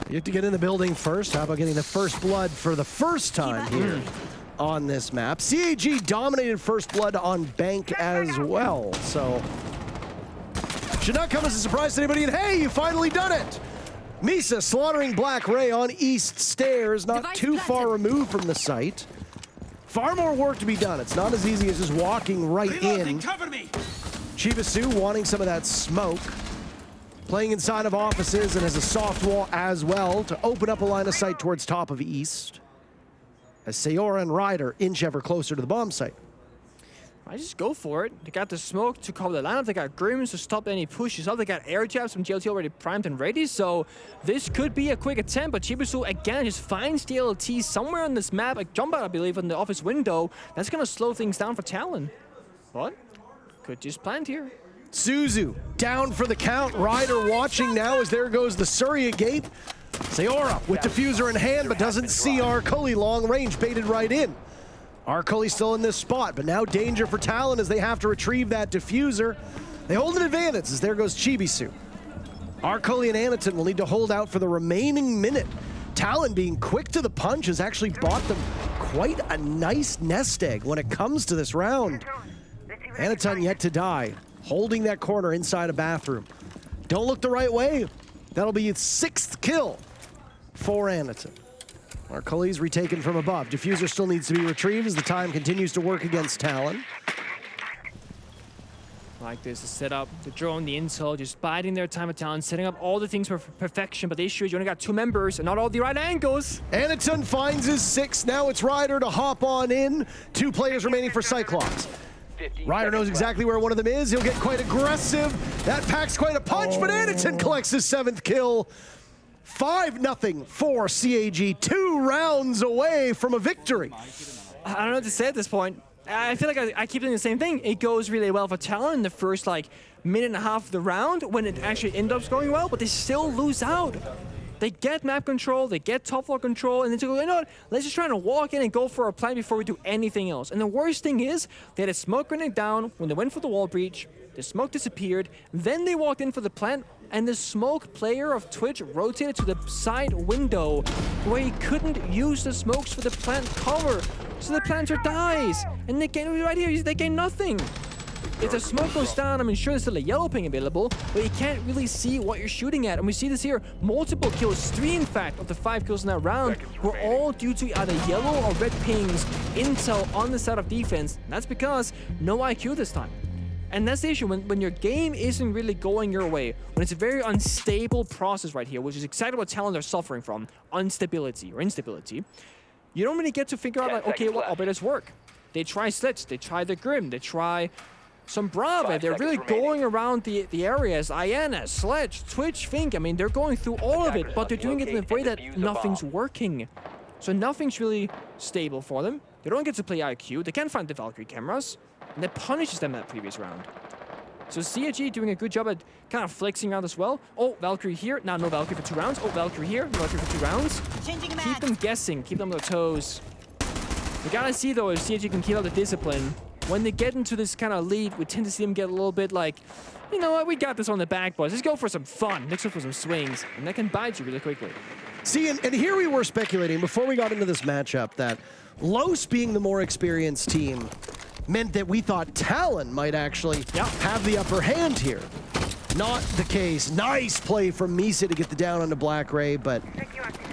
O: You have to get in the building first. How about getting the first blood for the first time here on this map? CAG dominated first blood on Bank as well, so should not come as a surprise to anybody. And hey, you finally done it! Misa slaughtering Black Ray on East Stairs, not too far removed from the site. Far more work to be done. It's not as easy as just walking right in. Chibasu wanting some of that smoke. Playing inside of offices and has a soft wall as well to open up a line of sight towards top of East. As Sayora and Ryder inch ever closer to the bomb site.
B: I just go for it. They got the smoke to cover the lineup. They got Grims to stop any pushes up. They got air jabs from GLT already primed and ready. So this could be a quick attempt, but Chibisu again just finds DLT somewhere on this map. A jump out, I believe, in the office window. That's going to slow things down for Talon. But could just plant here.
O: Suzu down for the count. Ryder watching now as there goes the Surya gate. Sayora with diffuser in hand, but doesn't see Arcoli. Long range baited right in. Arcoli still in this spot, but now danger for Talon as they have to retrieve that diffuser. They hold an advantage as there goes Chibisu. Arcoli and Anaton will need to hold out for the remaining minute. Talon being quick to the punch has actually bought them quite a nice nest egg when it comes to this round. Anaton yet to die. Holding that corner inside a bathroom. Don't look the right way. That'll be its 6th kill for Anaton. Arcoli's retaken from above. Diffuser still needs to be retrieved as the time continues to work against Talon.
B: Like this, the setup, the drone, the intel, just biding their time at Talon, setting up all the things for perfection, but the issue is you only got 2 members and not all the right angles.
O: Anaton finds his 6. Now it's Ryder to hop on in. 2 players remaining for Cyclops. Ryder knows exactly where one of them is. He'll get quite aggressive. That packs quite a punch, but Anaton collects his 7th kill. 5-0 for CAG. 2 rounds away from a victory.
B: I don't know what to say at this point. I feel like I keep doing the same thing. It goes really well for Talon in the first like minute and a half of the round when it actually ends up going well, but they still lose out. They get map control, they get top floor control, and then they go, you know what, let's just try to walk in and go for a plant before we do anything else. And the worst thing is, they had a smoke grenade down when they went for the wall breach, the smoke disappeared, then they walked in for the plant, and the smoke player of Twitch rotated to the side window where he couldn't use the smokes for the plant cover. So the planter dies, and they gain, right here, they gain nothing. If the smoke goes down, I'm sure there's still a yellow ping available, but you can't really see what you're shooting at. And we see this here, multiple kills, 3 in fact, of the 5 kills in that round were all due to either yellow or red pings, intel on the side of defense. And that's because no IQ this time. And that's the issue, when your game isn't really going your way, when it's a very unstable process right here, which is exactly what Talon are suffering from, instability, you don't really get to figure out, like, okay, what operators work. They try slits, they try the Grim, they try some Brave. They're really going around the areas. Iana, Sledge, Twitch, Fink. I mean, they're going through all of it, but they're doing it in a way that nothing's working. So nothing's really stable for them. They don't get to play IQ. They can't find the Valkyrie cameras, and that punishes them that previous round. So CIG doing a good job at kind of flexing around as well. Oh, Valkyrie here. Now no Valkyrie for 2 rounds. Oh, Valkyrie here. No Valkyrie for 2 rounds. Keep them guessing. Keep them on their toes. We gotta see, though, if CIG can keep up the discipline. When they get into this kind of lead, we tend to see them get a little bit like, you know what, we got this on the back, boys. Let's go for some fun. Let's go for some swings. And that can bite you really quickly.
O: See, and here we were speculating before we got into this matchup that Los being the more experienced team meant that we thought Talon might actually have the upper hand here. Not the case. Nice play from Misa to get the down onto Black Ray, but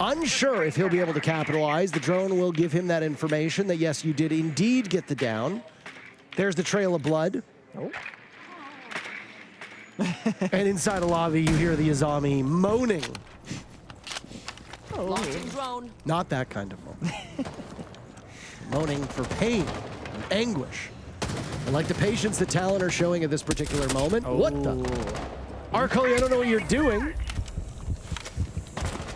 O: unsure if he'll be able to capitalize. The drone will give him that information that, yes, you did indeed get the down. There's the trail of blood.
B: Oh.
O: And inside a lobby, you hear the Azami moaning.
B: Oh.
O: Drone. Not that kind of moaning. Moaning for pain and anguish. I like the patience that Talon are showing at this particular moment.
B: Oh.
O: What the? Arcully, I don't know what you're doing.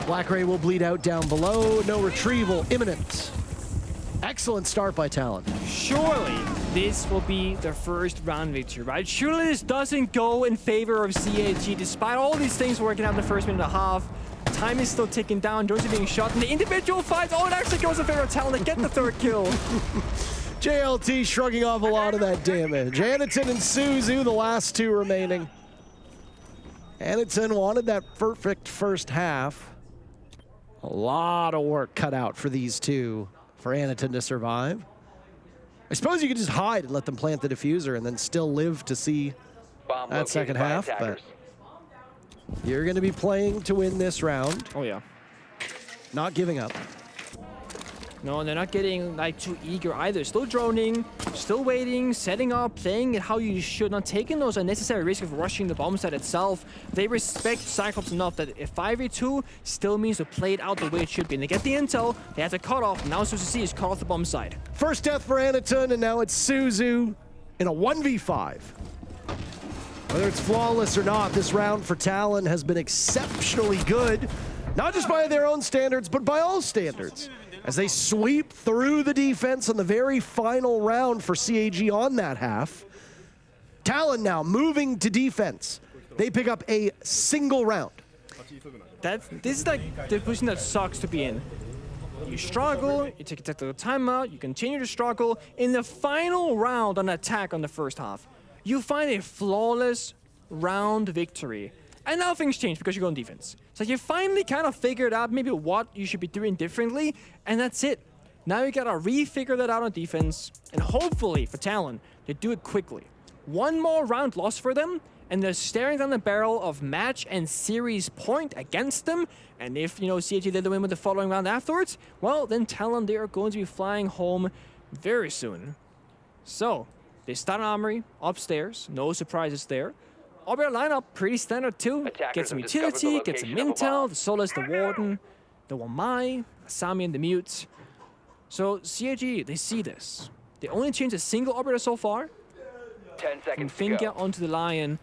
O: Black Ray will bleed out down below. No retrieval imminent. Excellent start by Talon.
B: Surely this will be their first round victory, right? Surely this doesn't go in favor of CAG, despite all these things working out in the first minute and a half. Time is still ticking down. Drones are being shot in the individual fights. Oh, it actually goes in favor of Talon to get the 3rd kill.
O: JLT shrugging off a lot of that damage. Aniton and Suzu, the last 2 remaining. Aniton wanted that perfect first half. A lot of work cut out for these two, for Aniton to survive. I suppose you could just hide and let them plant the diffuser and then still live to see that second half, but you're going to be playing to win this round.
B: Oh, yeah.
O: Not giving up.
B: No, they're not getting like too eager either. Still droning, still waiting, setting up, playing it how you should, not taking those unnecessary risks of rushing the bomb site itself. They respect Cyclops enough that if 5v2 still means to play it out the way it should be. And they get the intel, they have to cut off. Now Suzu is cut off the bomb site.
O: First death for Aniton, and now it's Suzu in a 1v5. Whether it's flawless or not, this round for Talon has been exceptionally good. Not just by their own standards, but by all standards. As they sweep through the defense on the very final round for CAG on that half. Talon now moving to defense. They pick up a single round.
B: This is like the position that sucks to be in. You struggle, you take a tactical timeout, you continue to struggle. In the final round on attack on the first half, you find a flawless round victory. And now things change because you go on defense. So you finally kind of figured out maybe what you should be doing differently, and that's it. Now you gotta refigure that out on defense, and hopefully for Talon, they do it quickly. One more round lost for them, and they're staring down the barrel of match and series point against them. And if, you know, CAG did the win with the following round afterwards, well, then Talon, they are going to be flying home very soon. So, they start an armory upstairs, no surprises there. Orbital lineup, pretty standard too. Get some utility, get some intel, the Solus, the Warden, the Wamai, Asami and the Mute. So CAG, they see this. They only changed a single Orbital so far.
C: 10 seconds
B: From Finka onto the Lion.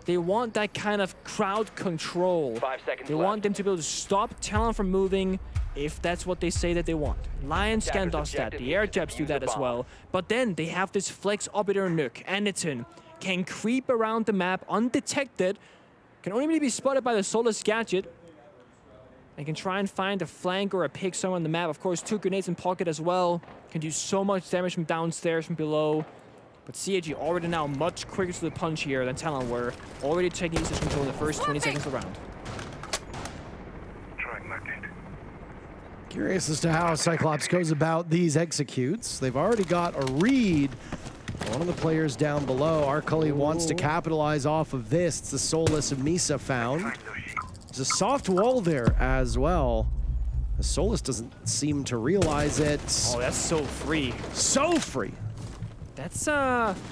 B: They want that kind of crowd control.
C: 5 seconds
B: They want them to be able to stop Talon from moving if that's what they say that they want. Lion Scan does that, the air jabs do that as well. But then they have this flex Orbiter Nook, Aniton, can creep around the map undetected, can only be spotted by the Solus gadget, and can try and find a flank or a pick somewhere on the map. Of course, 2 grenades in pocket as well. Can do so much damage from downstairs, from below. But CAG already now much quicker to the punch here than Talon were. Already taking usage control in the first 20 seconds of the round.
O: Curious as to how Cyclops goes about these executes. They've already got a read. One of the players down below, Arcully wants to capitalize off of this. It's the Solus and Misa found. There's a soft wall there as well. The Solus doesn't seem to realize it.
B: Oh, that's so free.
O: So free.
B: That's,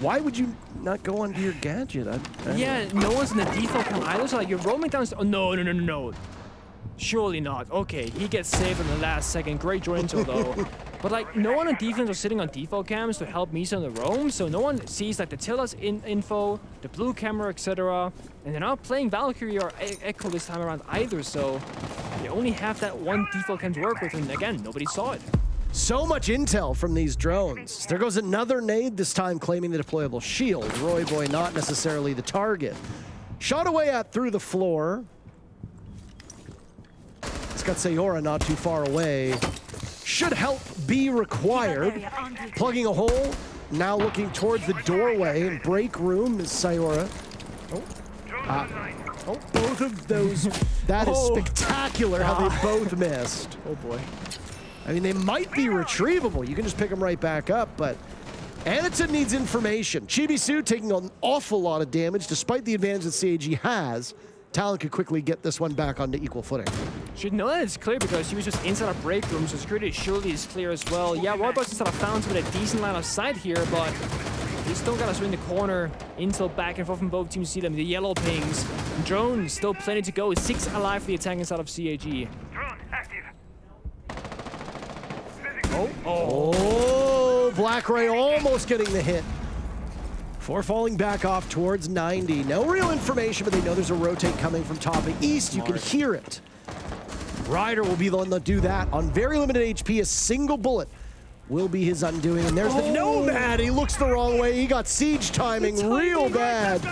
O: Why would you not go onto your gadget?
B: Yeah, no one's in the default count either, so like you're roaming down. Oh, no. Surely not. Okay, he gets saved in the last second. Great joint though. But like, no one on defense was sitting on default cams to help Misa on the roam, so no one sees like the Tilla's info, the blue camera, etc. And they're not playing Valkyrie or Echo this time around either, so they only have that one default cam to work with, and again, nobody saw it.
O: So much intel from these drones. There goes another nade, this time claiming the deployable shield. Roy Boy not necessarily the target. Shot away at through the floor. It's got Sayora not too far away. Should help be required. Plugging a hole, now looking towards the doorway and break room is Sayora. Both of those. That is spectacular how they both missed.
B: Oh boy.
O: I mean, they might be retrievable. You can just pick them right back up, but Anatun needs information. Chibisu taking an awful lot of damage despite the advantage that CAG has. Talon could quickly get this one back onto equal footing.
B: Should know that it's clear because he was just inside a break room, so security surely is clear as well. Yeah, Roybox inside of Fountain with a decent line of sight here, but he still got to swing the corner. Intel back and forth from both teams. See them, the yellow pings. Drone still plenty to go. 6 alive for the attack inside of CAG.
O: Oh, Black Ray almost getting the hit. Before falling back off towards 90. No real information, but they know there's a rotate coming from top and east. You can hear it. Ryder will be the one to do that. On very limited HP, a single bullet will be his undoing. And there's the Nomad. He looks the wrong way. He got siege timing real bad.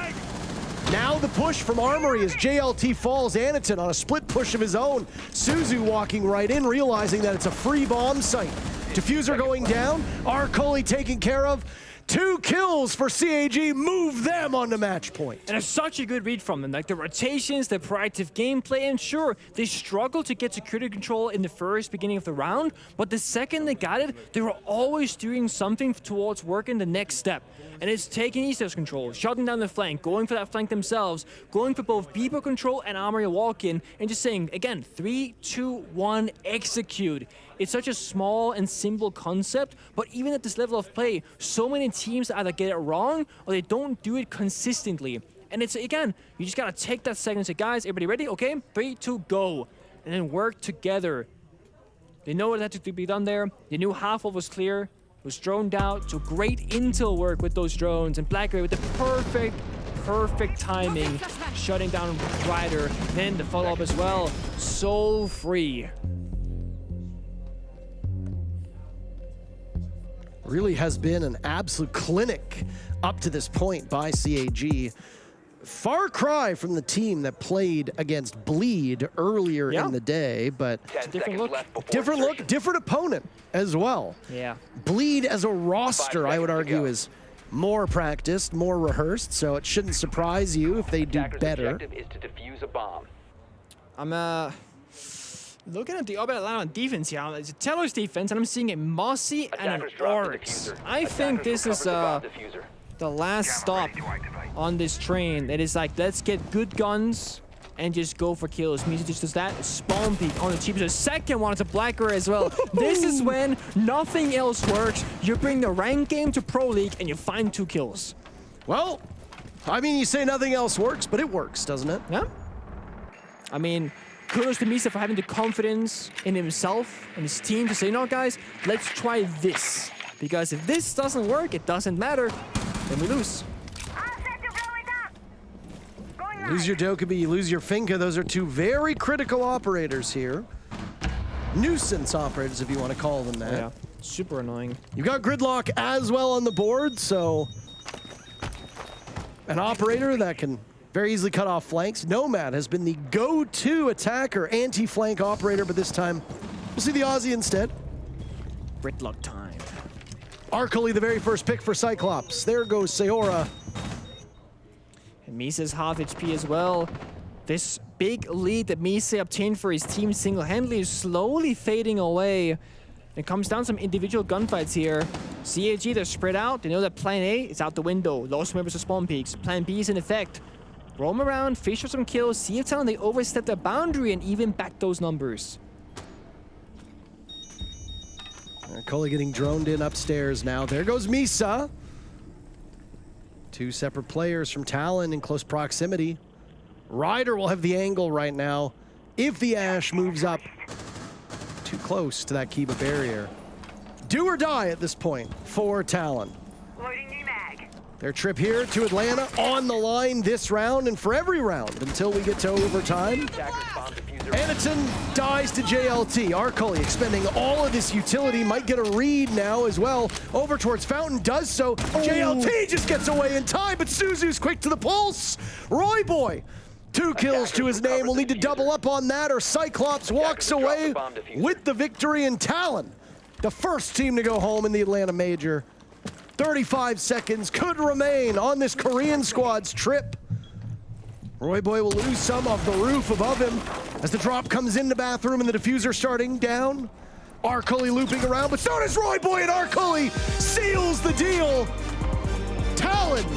O: Now the push from Armory as JLT falls. Anatun on a split push of his own. Suzu walking right in, realizing that it's a free bomb site. Diffuser going down. Arcoli taken care of. 2 kills for CAG, move them on the match point.
B: And it's such a good read from them. Like the rotations, the proactive gameplay, and sure, they struggled to get security control in the first beginning of the round, but the second they got it, they were always doing something towards working the next step. And it's taking Easters control, shutting down the flank, going for that flank themselves, going for both Beeper control and Armory walk-in, and just saying, again, 3, 2, 1, execute. It's such a small and simple concept, but even at this level of play, so many teams either get it wrong or they don't do it consistently. And it's, again, you just gotta take that second and say, guys, everybody ready? Okay, 3, 2, go. And then work together. They know what had to be done there. They knew half of was clear, was droned out, so great intel work with those drones, and Blackberry with the perfect timing, shutting down Ryder, then the follow-up as well. So free.
O: Really has been an absolute clinic up to this point by CAG. Far cry from the team that played against Bleed earlier in the day, but
B: different look.
O: Different look, different opponent as well.
B: Yeah.
O: Bleed as a roster, I would argue, is more practiced, more rehearsed, so it shouldn't surprise you if they do better.
C: Objective is to defuse a bomb.
B: I'm looking at the other line on defense here. It's a Teller's defense, and I'm seeing a Mossy and an Oryx. I think this is the last stop on this train. That is like, let's get good guns and just go for kills. Misa just does that. Spawn peek on the cheapest. The second one is a Blacker as well. This is when nothing else works. You bring the rank game to Pro League and you find 2 kills.
O: Well, I mean, you say nothing else works, but it works, doesn't it?
B: Yeah. I mean, kudos to Misa for having the confidence in himself and his team to say, no, guys, let's try this. Because if this doesn't work, it doesn't matter, then we lose.
O: Lose your Dokkaebi, you lose your Finka. Those are 2 very critical operators here. Nuisance operators, if you want to call them that.
B: Yeah, super annoying.
O: You got Gridlock as well on the board, so an operator that can very easily cut off flanks. Nomad has been the go-to attacker, anti-flank operator, but this time we'll see the Aussie instead.
B: Gridlock time.
O: Arcoli, the very first pick for Cyclops. There goes Sayora.
B: And Misa's half HP as well. This big lead that Misa obtained for his team single-handedly is slowly fading away. It comes down to some individual gunfights here. CAG, they're spread out. They know that Plan A is out the window. Lost members of spawn peaks. Plan B is in effect. Roam around, fish for some kills, see if Talon they overstep their boundary and even back those numbers.
O: Arcoli getting droned in upstairs now. There goes Misa. 2 separate players from Talon in close proximity. Ryder will have the angle right now. if the Ash moves up too close to that Kiba barrier. Do or die at this point for Talon. Their trip here to Atlanta on the line this round and for every round until we get to overtime. Anaton dies to JLT. Arcoli expending all of this utility, might get a read now as well. Over towards Fountain, does so. JLT just gets away in time, but Suzu's quick to the pulse. Roy Boy, 2 kills to his name. We'll need to double up on that, or Cyclops walks away with the victory. And Talon, the first team to go home in the Atlanta Major. 35 seconds could remain on this Korean squad's trip. Roy Boy will lose some of the roof above him as the drop comes in the bathroom and the diffuser starting down. Arcoli looping around, but so does Roy Boy, and Arcoli seals the deal. Talon,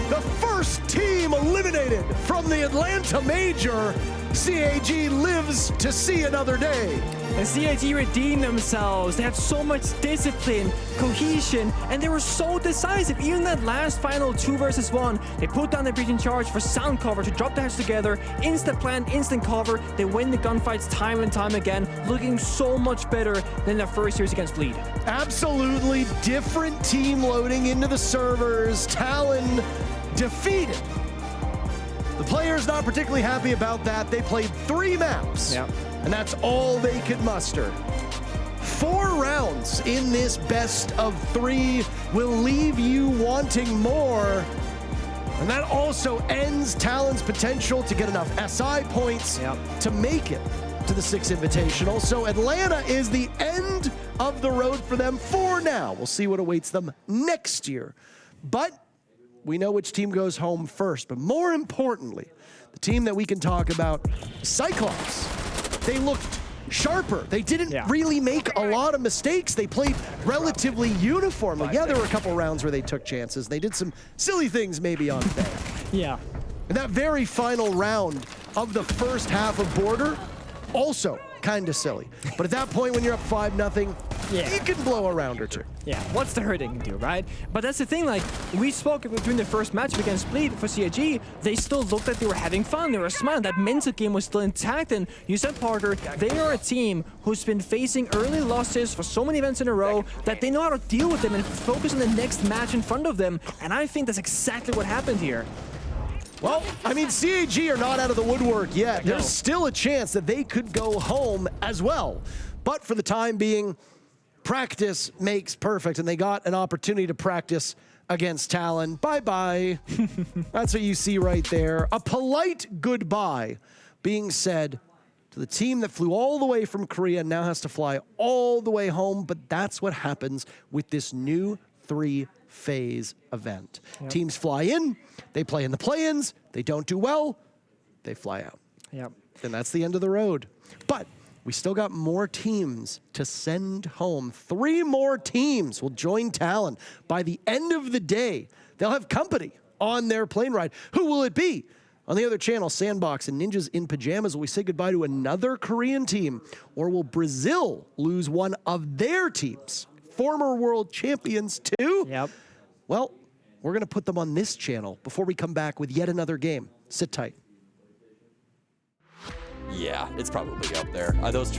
O: the first team eliminated from the Atlanta Major. CAG lives to see another day.
B: And CIG redeemed themselves. They have so much discipline, cohesion, and they were so decisive. Even that last final 2 versus 1, they put down the breaching charge for sound cover to drop the hatch together. Instant plant, instant cover. They win the gunfights time and time again, looking so much better than their first series against Bleed.
O: Absolutely different team loading into the servers. Talon defeated. The players not particularly happy about that. They played 3 maps.
B: Yep.
O: And that's all they could muster. 4 rounds in this best of 3 will leave you wanting more. And that also ends Talon's potential to get enough SI points to make it to the 6 Invitational. So Atlanta is the end of the road for them for now. We'll see what awaits them next year. But we know which team goes home first. But more importantly, the team that we can talk about, Cyclops. They looked sharper. They didn't really make a lot of mistakes. They played relatively uniformly. Yeah, there were a couple rounds where they took chances. They did some silly things maybe on Bay.
B: Yeah.
O: And that very final round of the first half of Border, also kind of silly. But at that point, when you're up 5-0, you can blow a round or 2.
B: Yeah, what's the hurt they can do, right? But that's the thing, like, we spoke during the first match against Bleed for CIG, they still looked like they were having fun, they were smiling, that mental game was still intact, and you said, Parker, they are a team who's been facing early losses for so many events in a row that they know how to deal with them and focus on the next match in front of them, and I think that's exactly what happened here.
O: Well, I mean, CAG are not out of the woodwork yet. There's still a chance that they could go home as well. But for the time being, practice makes perfect, and they got an opportunity to practice against Talon. Bye-bye. That's what you see right there. A polite goodbye being said to the team that flew all the way from Korea and now has to fly all the way home, but that's what happens with this new 3-phase event. Teams fly in, they play in the play-ins, they don't do well, they fly out.
B: Yep.
O: And that's the end of the road. But we still got more teams to send home. 3 more teams will join Talon. By the end of the day, they'll have company on their plane ride. Who will it be? On the other channel, Sandbox and Ninjas in Pajamas, will we say goodbye to another Korean team? Or will Brazil lose one of their teams? Former world champions too?
B: Yep.
O: Well, we're going to put them on this channel before we come back with yet another game. Sit tight.
P: Yeah, it's probably up there. Those turtles